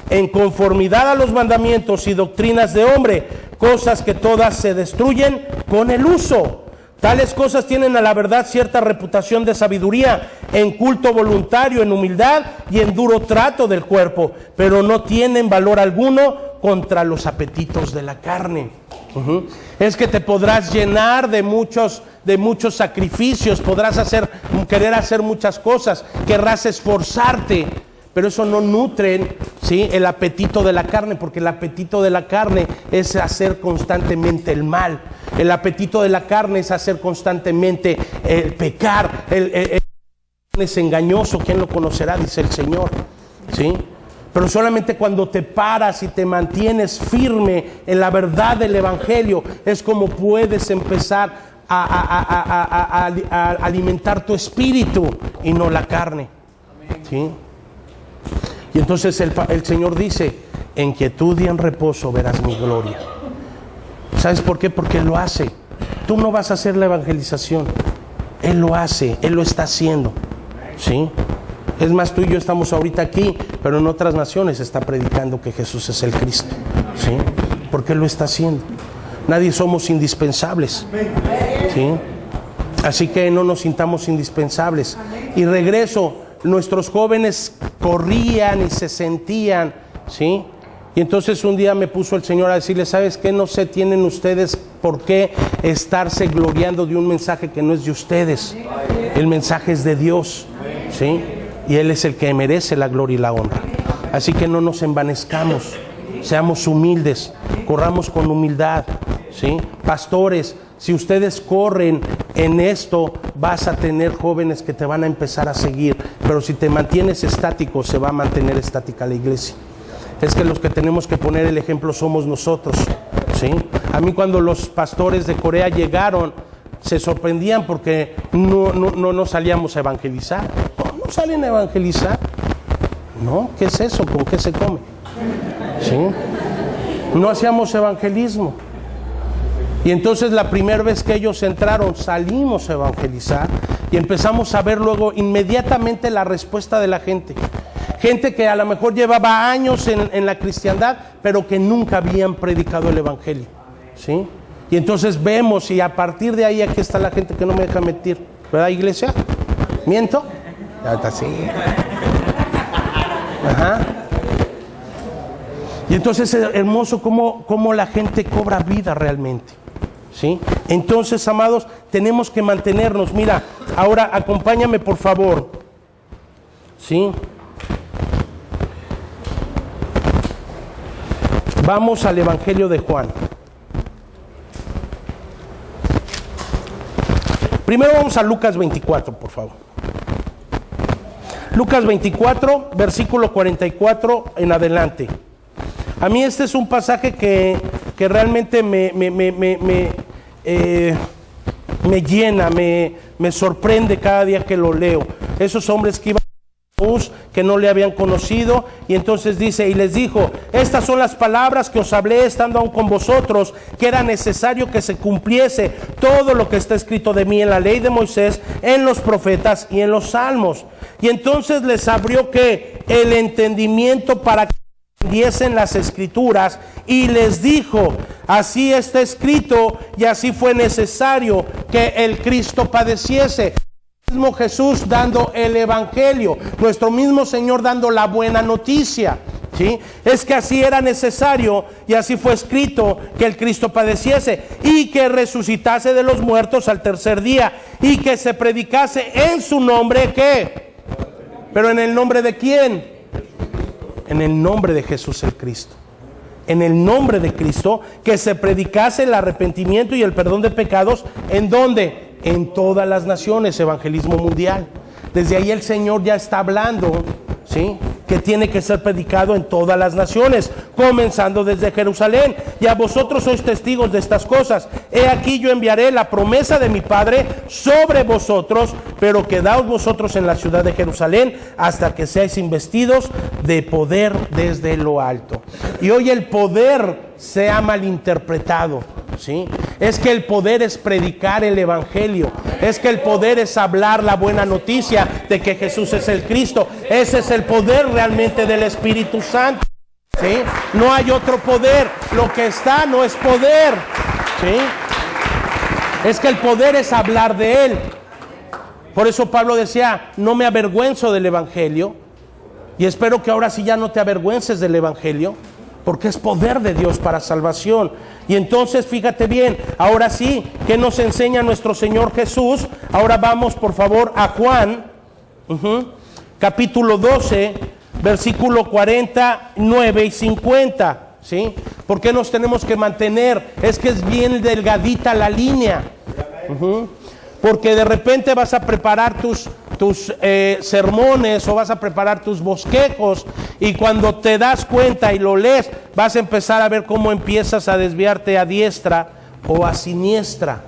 en conformidad a los mandamientos y doctrinas de hombre, cosas que todas se destruyen con el uso. Tales cosas tienen a la verdad cierta reputación de sabiduría, en culto voluntario, en humildad y en duro trato del cuerpo, pero no tienen valor alguno contra los apetitos de la carne. Es que te podrás llenar de muchos sacrificios, podrás querer hacer muchas cosas, querrás esforzarte, pero eso no nutren, ¿sí?, el apetito de la carne, porque el apetito de la carne es hacer constantemente el mal. El apetito de la carne es hacer constantemente el pecar. El es engañoso, ¿quién lo conocerá?, dice el Señor, ¿sí? Pero solamente cuando te paras y te mantienes firme en la verdad del Evangelio es como puedes empezar a alimentar tu espíritu y no la carne, ¿sí? Y entonces el Señor dice, en quietud y en reposo verás mi gloria. ¿Sabes por qué? Porque Él lo hace. Tú no vas a hacer la evangelización, Él lo hace, Él lo está haciendo, ¿sí? Es más, tú y yo estamos ahorita aquí, pero en otras naciones está predicando que Jesús es el Cristo, ¿sí? Porque Él lo está haciendo. Nadie somos indispensables, ¿sí? Así que no nos sintamos indispensables. Y regreso, nuestros jóvenes corrían y se sentían, ¿sí? Y entonces un día me puso el Señor a decirle, ¿sabes qué? No se tienen ustedes por qué estarse gloriando de un mensaje que no es de ustedes. El mensaje es de Dios, ¿sí? Y Él es el que merece la gloria y la honra. Así que no nos envanezcamos, seamos humildes, corramos con humildad, ¿sí? Pastores, si ustedes corren en esto, vas a tener jóvenes que te van a empezar a seguir. Pero si te mantienes estático, se va a mantener estática la iglesia. Es que los que tenemos que poner el ejemplo somos nosotros, ¿sí? A mí cuando los pastores de Corea llegaron, se sorprendían porque no salíamos a evangelizar. No salen a evangelizar. No, ¿qué es eso? ¿Con qué se come? ¿Sí? No hacíamos evangelismo. Y entonces la primera vez que ellos entraron, salimos a evangelizar y empezamos a ver luego inmediatamente la respuesta de la gente. Gente que a lo mejor llevaba años en la cristiandad, pero que nunca habían predicado el evangelio, ¿sí? Y entonces vemos, y a partir de ahí aquí está la gente que no me deja mentir, ¿verdad, iglesia? ¿Miento? Ya está así. Ajá. Y entonces es hermoso cómo la gente cobra vida realmente, ¿sí? Entonces, amados, tenemos que mantenernos. Mira, ahora acompáñame por favor, ¿sí? Vamos al Evangelio de Juan. Primero vamos a Lucas 24, por favor. Lucas 24, versículo 44 en adelante. A mí este es un pasaje que realmente me llena, me sorprende cada día que lo leo. Esos hombres que iban a Jesús, que no le habían conocido, y entonces dice, y les dijo, estas son las palabras que os hablé estando aún con vosotros, que era necesario que se cumpliese todo lo que está escrito de mí en la ley de Moisés, en los profetas y en los salmos. Y entonces les abrió que el entendimiento para que entendiesen las escrituras, y les dijo, así está escrito y así fue necesario que el Cristo padeciese. Mismo Jesús dando el evangelio, nuestro mismo Señor dando la buena noticia, ¿sí? Es que así era necesario y así fue escrito que el Cristo padeciese y que resucitase de los muertos al tercer día y que se predicase en su nombre, ¿qué? Pero ¿en el nombre de quién? En el nombre de Jesús el Cristo. En el nombre de Cristo, que se predicase el arrepentimiento y el perdón de pecados, ¿en dónde? En todas las naciones, evangelismo mundial. Desde ahí el Señor ya está hablando, ¿sí?, que tiene que ser predicado en todas las naciones, comenzando desde Jerusalén. Y a vosotros sois testigos de estas cosas. He aquí yo enviaré la promesa de mi Padre sobre vosotros, pero quedaos vosotros en la ciudad de Jerusalén hasta que seáis investidos de poder desde lo alto. Y hoy el poder se ha malinterpretado, ¿sí? Es que el poder es predicar el evangelio, es que el poder es hablar la buena noticia de que Jesús es el Cristo. Ese es el poder realmente del Espíritu Santo, ¿sí? No hay otro poder, lo que está no es poder, ¿sí? Es que el poder es hablar de Él. Por eso Pablo decía, no me avergüenzo del evangelio, y espero que ahora sí ya no te avergüences del evangelio, porque es poder de Dios para salvación. Y entonces fíjate bien, ahora sí, ¿qué nos enseña nuestro Señor Jesús? Ahora vamos por favor a Juan, capítulo 12, versículo 49 y 50, ¿sí? ¿Por qué nos tenemos que mantener? Es que es bien delgadita la línea, porque de repente vas a preparar tus sermones o vas a preparar tus bosquejos, y cuando te das cuenta y lo lees, vas a empezar a ver cómo empiezas a desviarte a diestra o a siniestra.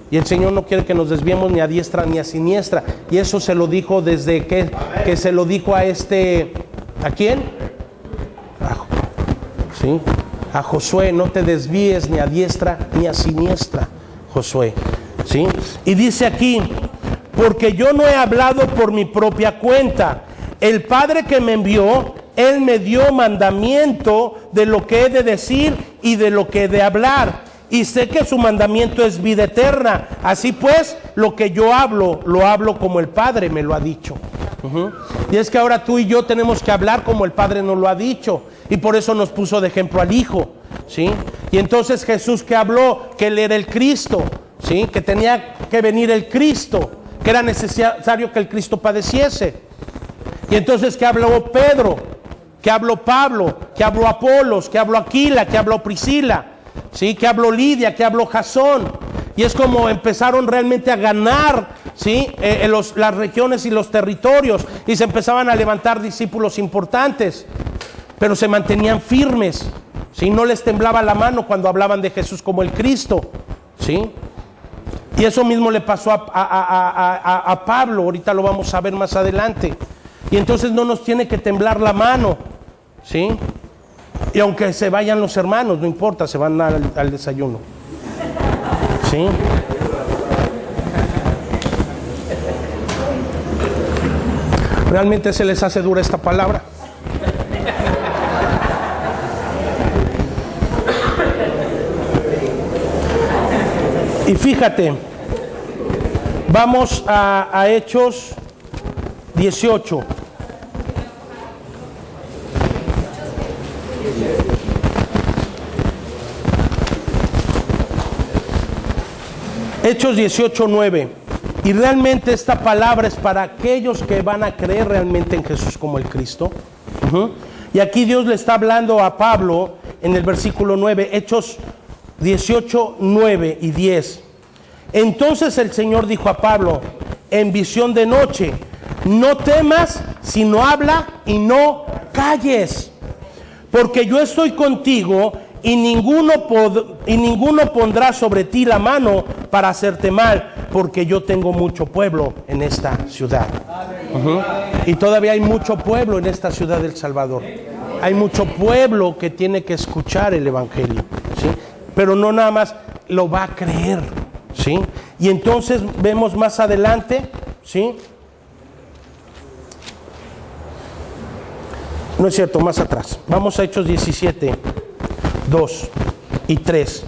Y el Señor no quiere que nos desviemos ni a diestra ni a siniestra. Y eso se lo dijo desde que se lo dijo a ¿a quién? ¿Sí? A Josué, no te desvíes ni a diestra ni a siniestra, Josué, ¿sí? Y dice aquí, porque yo no he hablado por mi propia cuenta. El Padre que me envió, Él me dio mandamiento de lo que he de decir y de lo que he de hablar. Y sé que su mandamiento es vida eterna. Así pues, lo que yo hablo, lo hablo como el Padre me lo ha dicho. Y es que ahora tú y yo tenemos que hablar como el Padre nos lo ha dicho. Y por eso nos puso de ejemplo al Hijo, ¿sí? Y entonces Jesús, que habló, que Él era el Cristo, ¿sí? Que tenía que venir el Cristo, que era necesario que el Cristo padeciese. Y entonces, ¿qué habló Pedro? ¿Qué habló Pablo? ¿Qué habló Apolos? ¿Qué habló Aquila? ¿Qué habló Priscila? ¿Sí? ¿Qué habló Lidia? ¿Qué habló Jasón? Y es como empezaron realmente a ganar, ¿sí?, las regiones y los territorios, y se empezaban a levantar discípulos importantes, pero se mantenían firmes, ¿sí? No les temblaba la mano cuando hablaban de Jesús como el Cristo, ¿sí? Y eso mismo le pasó a Pablo, ahorita lo vamos a ver más adelante. Y entonces no nos tiene que temblar la mano, ¿sí? Y aunque se vayan los hermanos, no importa, se van al desayuno, ¿sí? ¿Realmente se les hace dura esta palabra? Y fíjate, vamos a Hechos 18. Hechos 18:9. Y realmente esta palabra es para aquellos que van a creer realmente en Jesús como el Cristo. Y aquí Dios le está hablando a Pablo en el versículo 9, Hechos 18:9 y 10. Entonces el Señor dijo a Pablo en visión de noche: no temas, sino habla y no calles. Porque yo estoy contigo y ninguno pondrá sobre ti la mano para hacerte mal, porque yo tengo mucho pueblo en esta ciudad. Y todavía hay mucho pueblo en esta ciudad del Salvador. Hay mucho pueblo que tiene que escuchar el Evangelio, ¿sí? Pero no nada más lo va a creer, ¿sí? Y entonces vemos más adelante, ¿sí? No es cierto, más atrás. Vamos a Hechos 17, 2 y 3.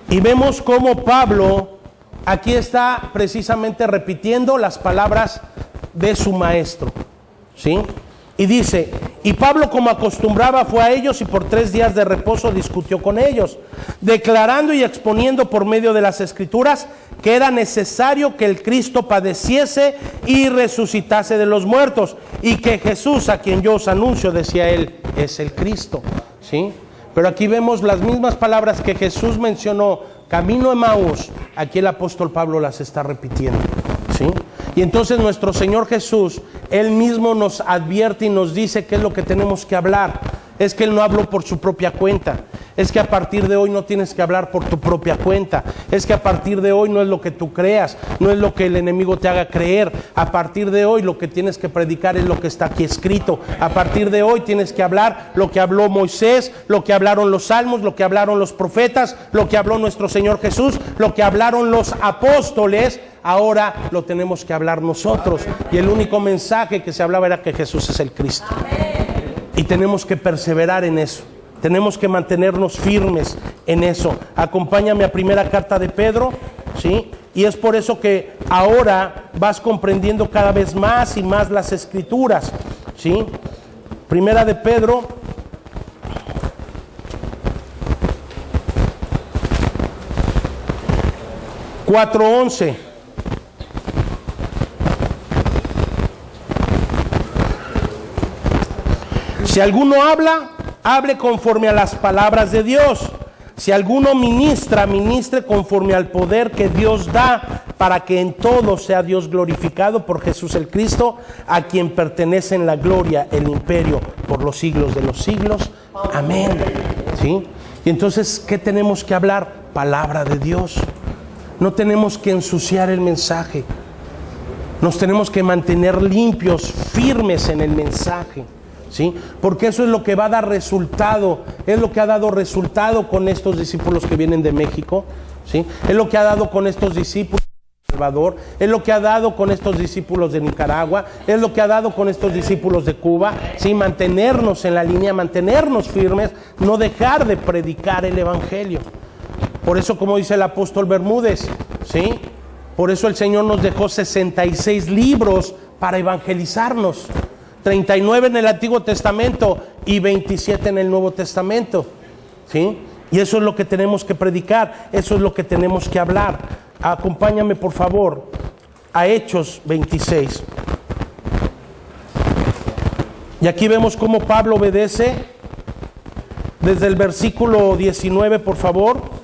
Y vemos cómo Pablo aquí está precisamente repitiendo las palabras de su maestro, ¿sí? Y dice, y Pablo, como acostumbraba, fue a ellos y por 3 días de reposo discutió con ellos, declarando y exponiendo por medio de las Escrituras que era necesario que el Cristo padeciese y resucitase de los muertos, y que Jesús, a quien yo os anuncio, decía él, es el Cristo, ¿sí? Pero aquí vemos las mismas palabras que Jesús mencionó, camino a Emaús, aquí el apóstol Pablo las está repitiendo, ¿sí? Y entonces nuestro Señor Jesús, Él mismo nos advierte y nos dice qué es lo que tenemos que hablar. Es que Él no habló por su propia cuenta. Es que a partir de hoy no tienes que hablar por tu propia cuenta. Es que a partir de hoy no es lo que tú creas, no es lo que el enemigo te haga creer. A partir de hoy lo que tienes que predicar es lo que está aquí escrito. A partir de hoy tienes que hablar lo que habló Moisés, lo que hablaron los salmos, lo que hablaron los profetas, lo que habló nuestro Señor Jesús, lo que hablaron los apóstoles. Ahora lo tenemos que hablar nosotros. Y el único mensaje que se hablaba era que Jesús es el Cristo. Y tenemos que perseverar en eso. Tenemos que mantenernos firmes en eso. Acompáñame a primera carta de Pedro, ¿sí? Y es por eso que ahora vas comprendiendo cada vez más y más las Escrituras, ¿sí? Primera de Pedro 4:11. Si alguno habla, hable conforme a las palabras de Dios. Si alguno ministra, ministre conforme al poder que Dios da, para que en todo sea Dios glorificado por Jesús el Cristo, a quien pertenecen la gloria, el imperio, por los siglos de los siglos. Amén. ¿Sí? Y entonces, ¿qué tenemos que hablar? Palabra de Dios. No tenemos que ensuciar el mensaje. Nos tenemos que mantener limpios, firmes en el mensaje. ¿Sí? Porque eso es lo que va a dar resultado, es lo que ha dado resultado con estos discípulos que vienen de México, ¿sí? Es lo que ha dado con estos discípulos de El Salvador, es lo que ha dado con estos discípulos de Nicaragua, es lo que ha dado con estos discípulos de Cuba, ¿sí? Mantenernos en la línea, mantenernos firmes, no dejar de predicar el Evangelio. Por eso, como dice el apóstol Bermúdez, ¿sí? Por eso el Señor nos dejó 66 libros para evangelizarnos. 39 en el Antiguo Testamento y 27 en el Nuevo Testamento, ¿sí? Y eso es lo que tenemos que predicar, eso es lo que tenemos que hablar. Acompáñame por favor a Hechos 26. Y aquí vemos cómo Pablo obedece desde el versículo 19, por favor.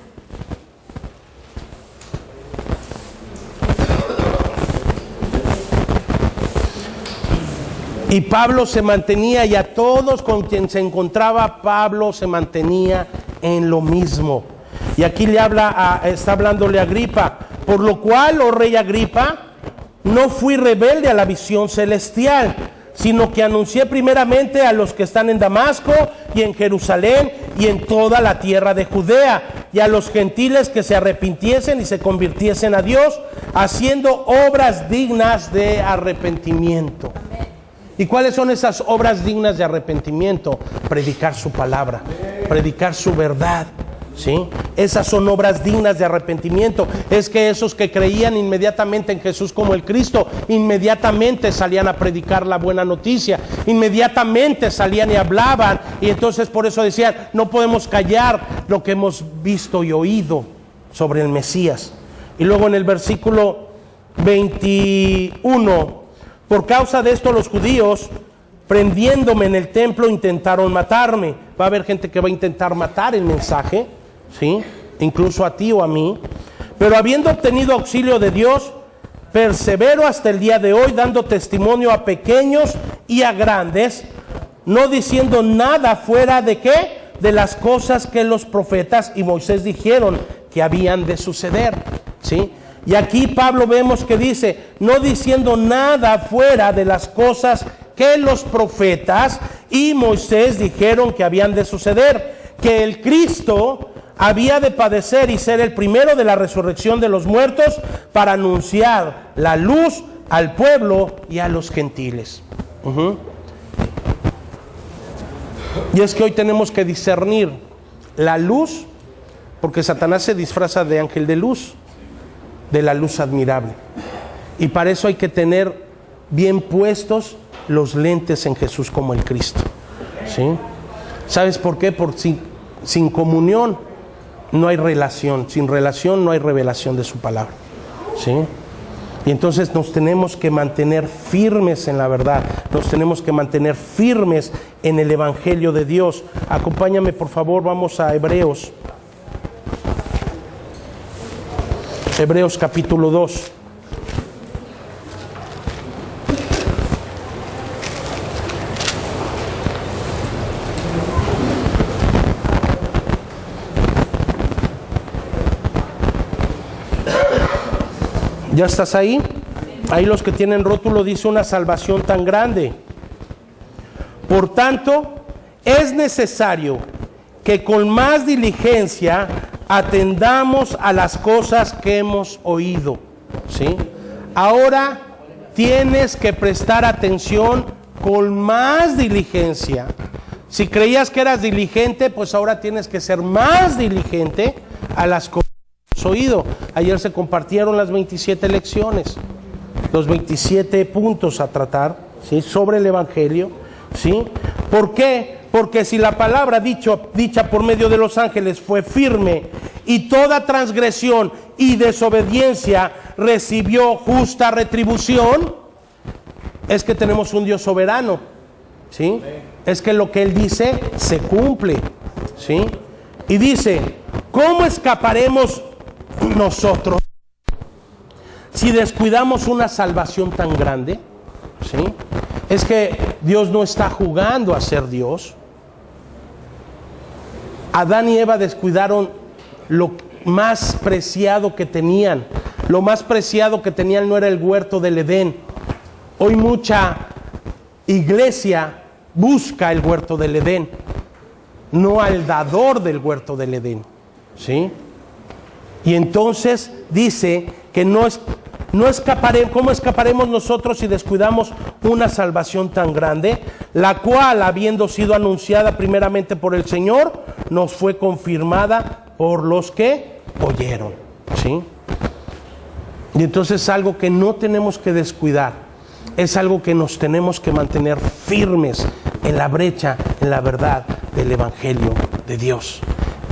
Y Pablo se mantenía, y a todos con quien se encontraba, Pablo se mantenía en lo mismo. Y aquí está hablándole a Agripa. Por lo cual, oh rey Agripa, no fui rebelde a la visión celestial, sino que anuncié primeramente a los que están en Damasco y en Jerusalén y en toda la tierra de Judea, y a los gentiles que se arrepintiesen y se convirtiesen a Dios, haciendo obras dignas de arrepentimiento. ¿Y cuáles son esas obras dignas de arrepentimiento? Predicar su palabra, predicar su verdad, ¿sí? Esas son obras dignas de arrepentimiento. Es que esos que creían inmediatamente en Jesús como el Cristo, inmediatamente salían a predicar la buena noticia, inmediatamente salían y hablaban, y entonces por eso decían, no podemos callar lo que hemos visto y oído sobre el Mesías. Y luego en el versículo 21, por causa de esto los judíos, prendiéndome en el templo, intentaron matarme. Va a haber gente que va a intentar matar el mensaje, ¿sí? Incluso a ti o a mí. Pero habiendo obtenido auxilio de Dios, persevero hasta el día de hoy, dando testimonio a pequeños y a grandes, no diciendo nada fuera de ¿qué? De las cosas que los profetas y Moisés dijeron que habían de suceder, ¿sí? Y aquí Pablo vemos que dice, no diciendo nada fuera de las cosas que los profetas y Moisés dijeron que habían de suceder, que el Cristo había de padecer y ser el primero de la resurrección de los muertos para anunciar la luz al pueblo y a los gentiles. Y es que hoy tenemos que discernir la luz, porque Satanás se disfraza de ángel de luz, de la luz admirable. Y para eso hay que tener bien puestos los lentes en Jesús como el Cristo, ¿sí? ¿Sabes por qué? Porque sin comunión no hay relación, sin relación no hay revelación de su palabra, ¿sí? Y entonces nos tenemos que mantener firmes en la verdad, nos tenemos que mantener firmes en el Evangelio de Dios. Acompáñame por favor, vamos a Hebreos. Hebreos capítulo 2. ¿Ya estás ahí? Ahí los que tienen rótulo dice una salvación tan grande. Por tanto, es necesario que con más diligencia atendamos a las cosas que hemos oído, ¿sí? Ahora tienes que prestar atención con más diligencia. Si creías que eras diligente, pues ahora tienes que ser más diligente a las cosas que hemos oído. Ayer se compartieron las 27 lecciones, los 27 puntos a tratar, ¿sí? Sobre el Evangelio, ¿sí? ¿Por qué? Porque si la palabra dicha por medio de los ángeles fue firme y toda transgresión y desobediencia recibió justa retribución, es que tenemos un Dios soberano, ¿sí? Es que lo que Él dice se cumple, ¿sí? Y dice, ¿cómo escaparemos nosotros si descuidamos una salvación tan grande? ¿Sí? Es que Dios no está jugando a ser Dios. Adán y Eva descuidaron lo más preciado que tenían. Lo más preciado que tenían no era el huerto del Edén. Hoy mucha iglesia busca el huerto del Edén, no al dador del huerto del Edén, ¿sí? Y entonces dice que no escaparemos. ¿Cómo escaparemos nosotros si descuidamos una salvación tan grande? La cual, habiendo sido anunciada primeramente por el Señor, nos fue confirmada por los que oyeron, ¿sí? Y entonces es algo que no tenemos que descuidar. Es algo que nos tenemos que mantener firmes en la brecha, en la verdad del Evangelio de Dios,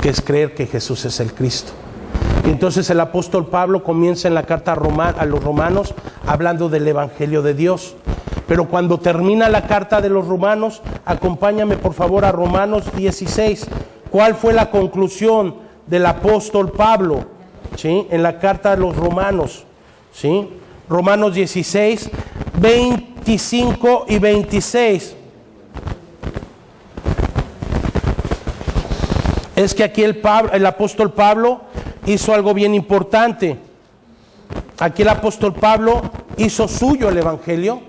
que es creer que Jesús es el Cristo. Y entonces el apóstol Pablo comienza en la carta a los romanos hablando del Evangelio de Dios. Pero cuando termina la carta de los romanos, acompáñame por favor a Romanos 16. ¿Cuál fue la conclusión del apóstol Pablo? ¿Sí? En la carta de los romanos, ¿sí? Romanos 16, 25 y 26. Es que aquí el apóstol Pablo hizo algo bien importante. Aquí el apóstol Pablo hizo suyo el Evangelio.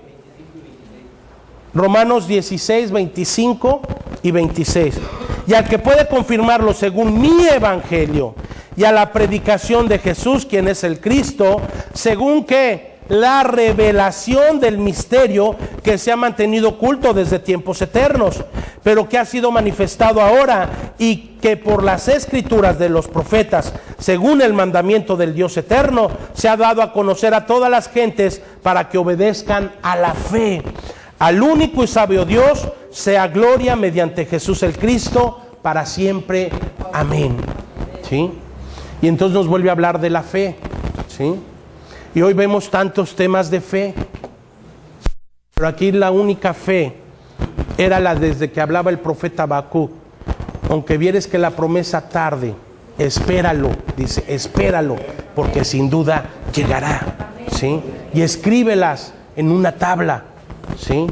Romanos 16, 25 y 26. Y al que puede confirmarlo según mi Evangelio y a la predicación de Jesús, quien es el Cristo, según que la revelación del misterio que se ha mantenido oculto desde tiempos eternos, pero que ha sido manifestado ahora y que por las escrituras de los profetas, según el mandamiento del Dios eterno, se ha dado a conocer a todas las gentes para que obedezcan a la fe. Al único y sabio Dios sea gloria mediante Jesús el Cristo para siempre. Amén. ¿Sí? Y entonces nos vuelve a hablar de la fe, ¿sí? Y hoy vemos tantos temas de fe, pero aquí la única fe era la desde que hablaba el profeta Habacuc. Aunque vieres que la promesa tarde, espéralo, dice, espéralo, porque sin duda llegará, ¿sí? y escríbelas en una tabla, ¿sí?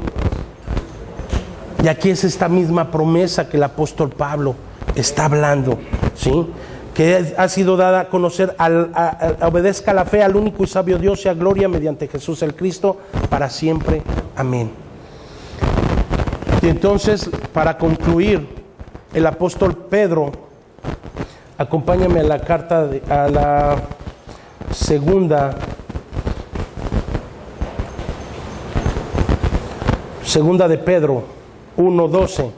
Y aquí es esta misma promesa que el apóstol Pablo está hablando, ¿sí? Que ha sido dada a conocer, obedezca la fe al único y sabio Dios, sea gloria mediante Jesús el Cristo, para siempre. Amén. Y entonces, para concluir, el apóstol Pedro, acompáñame a la carta, a la segunda de Pedro 1:12.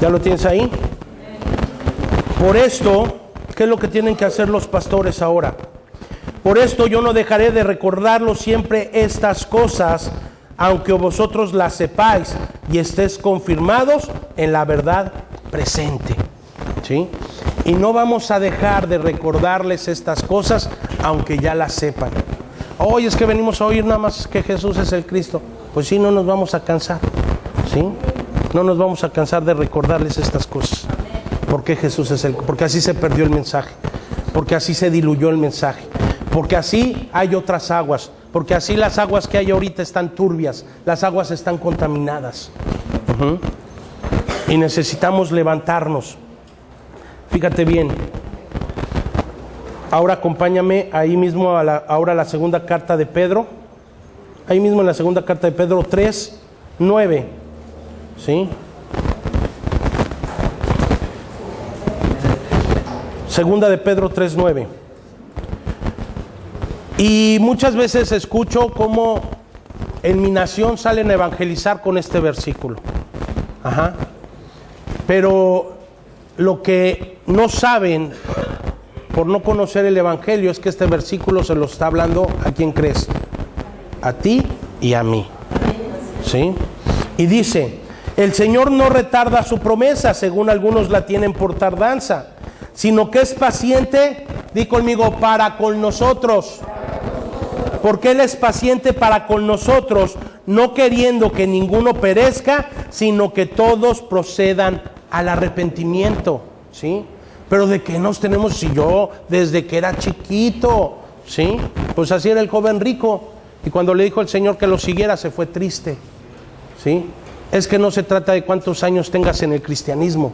¿Ya lo tienes ahí? Por esto, ¿qué es lo que tienen que hacer los pastores ahora? Por esto yo no dejaré de recordaros siempre estas cosas, aunque vosotros las sepáis y estéis confirmados en la verdad presente, ¿sí? Y no vamos a dejar de recordarles estas cosas, aunque ya las sepan. Hoy es que venimos a oír nada más que Jesús es el Cristo. Pues sí, no nos vamos a cansar, ¿sí? No nos vamos a cansar de recordarles estas cosas. Porque Jesús es porque así se perdió el mensaje, porque así se diluyó el mensaje, porque así hay otras aguas, porque así las aguas que hay ahorita están turbias, las aguas están contaminadas. Y necesitamos levantarnos. Fíjate bien. Ahora acompáñame ahí mismo ahora la segunda carta de Pedro. Ahí mismo en la segunda carta de Pedro 3:9. ¿Sí? Segunda de Pedro 3:9. Y muchas veces escucho cómo en mi nación salen a evangelizar con este versículo. Pero lo que no saben por no conocer el evangelio es que este versículo se lo está hablando ¿a quién crees? A ti y a mí. ¿Sí? Y dice: el Señor no retarda su promesa, según algunos la tienen por tardanza, sino que es paciente, di conmigo, para con nosotros. Porque Él es paciente para con nosotros, no queriendo que ninguno perezca, sino que todos procedan al arrepentimiento, ¿sí? Pero de qué nos tenemos, si yo desde que era chiquito, ¿sí? Pues así era el joven rico, y cuando le dijo el Señor que lo siguiera se fue triste, ¿sí? Es que no se trata de cuántos años tengas en el cristianismo.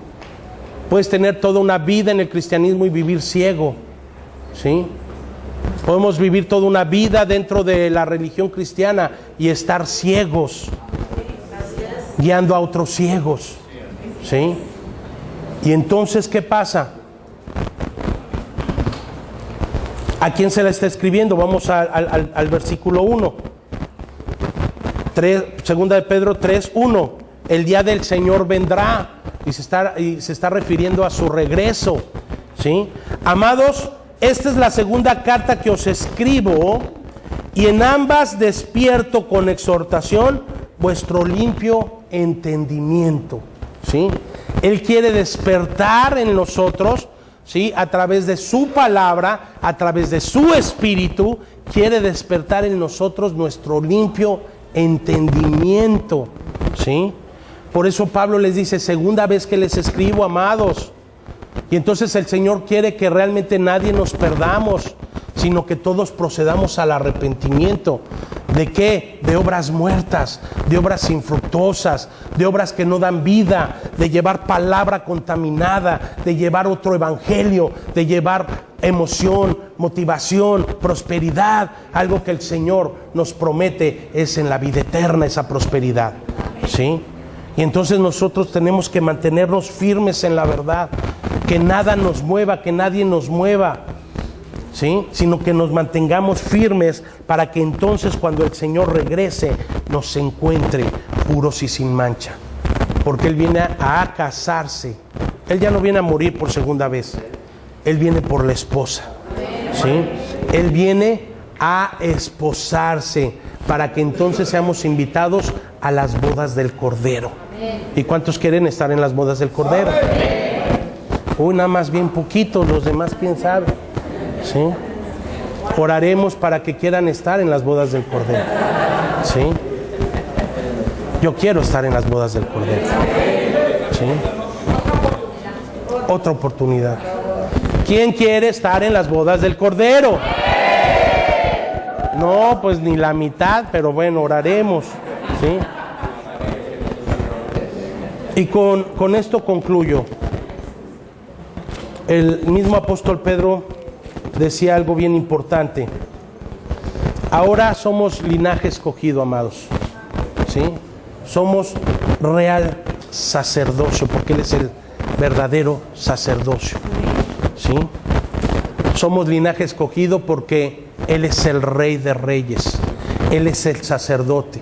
Puedes tener toda una vida en el cristianismo y vivir ciego, ¿sí? Podemos vivir toda una vida dentro de la religión cristiana y estar ciegos, guiando a otros ciegos, ¿sí? Y entonces, ¿qué pasa? ¿A quién se la está escribiendo? Vamos al versículo 1. Segunda de Pedro 3:1. El día del Señor vendrá, y se está refiriendo a su regreso, ¿sí? Amados, esta es la segunda carta que os escribo, y en ambas despierto con exhortación vuestro limpio entendimiento, ¿sí? Él quiere despertar en nosotros, ¿sí? A través de su palabra, a través de su espíritu, quiere despertar en nosotros nuestro limpio entendimiento, ¿sí? Por eso Pablo les dice: segunda vez que les escribo, amados. Y entonces el Señor quiere que realmente nadie nos perdamos, sino que todos procedamos al arrepentimiento. ¿De qué? De obras muertas, de obras infructuosas, de obras que no dan vida, de llevar palabra contaminada, de llevar otro evangelio, de llevar emoción, motivación, prosperidad. Algo que el Señor nos promete es en la vida eterna, esa prosperidad, ¿sí? Y entonces nosotros tenemos que mantenernos firmes en la verdad, que nada nos mueva, que nadie nos mueva, ¿sí? Sino que nos mantengamos firmes para que entonces cuando el Señor regrese nos encuentre puros y sin mancha, porque Él viene a casarse. Él ya no viene a morir por segunda vez, Él viene por la esposa, ¿sí? Él viene a esposarse para que entonces seamos invitados a las bodas del Cordero. ¿Y cuántos quieren estar en las bodas del Cordero? Uy, nada más bien poquitos, los demás quién sabe, ¿sí? Oraremos para que quieran estar en las bodas del Cordero. ¿Sí? Yo quiero estar en las bodas del Cordero. ¿Sí? Otra oportunidad. ¿Quién quiere estar en las bodas del Cordero? No, pues ni la mitad, pero bueno, oraremos. ¿Sí? Y con esto concluyo. El mismo apóstol Pedro decía algo bien importante. Ahora somos linaje escogido, amados. ¿Sí? Somos real sacerdocio, porque Él es el verdadero sacerdocio. ¿Sí? Somos linaje escogido porque Él es el Rey de Reyes. Él es el sacerdote.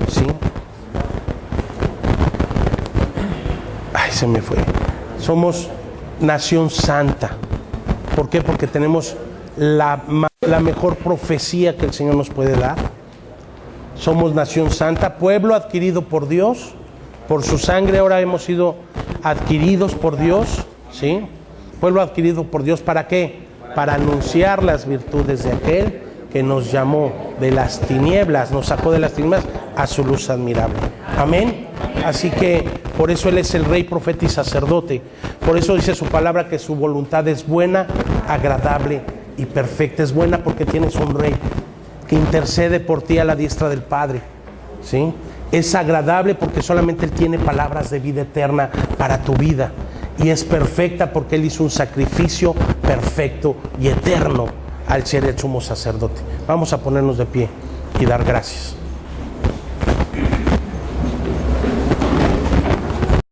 ¿Sí? Ay, se me fue. Somos nación santa. ¿Por qué? Porque tenemos la mejor profecía que el Señor nos puede dar. Somos nación santa, pueblo adquirido por Dios. Por su sangre ahora hemos sido adquiridos por Dios. ¿Sí? Pueblo adquirido por Dios, ¿para qué? Para anunciar las virtudes de aquel que nos llamó de las tinieblas, nos sacó de las tinieblas a su luz admirable. Amén. Así que por eso Él es el Rey, profeta y sacerdote. Por eso dice su palabra que su voluntad es buena, agradable y perfecta. Es buena porque tienes un Rey que intercede por ti a la diestra del Padre. ¿Sí? Es agradable porque solamente Él tiene palabras de vida eterna para tu vida. Y es perfecta porque Él hizo un sacrificio perfecto y eterno al ser el sumo sacerdote. Vamos a ponernos de pie y dar gracias.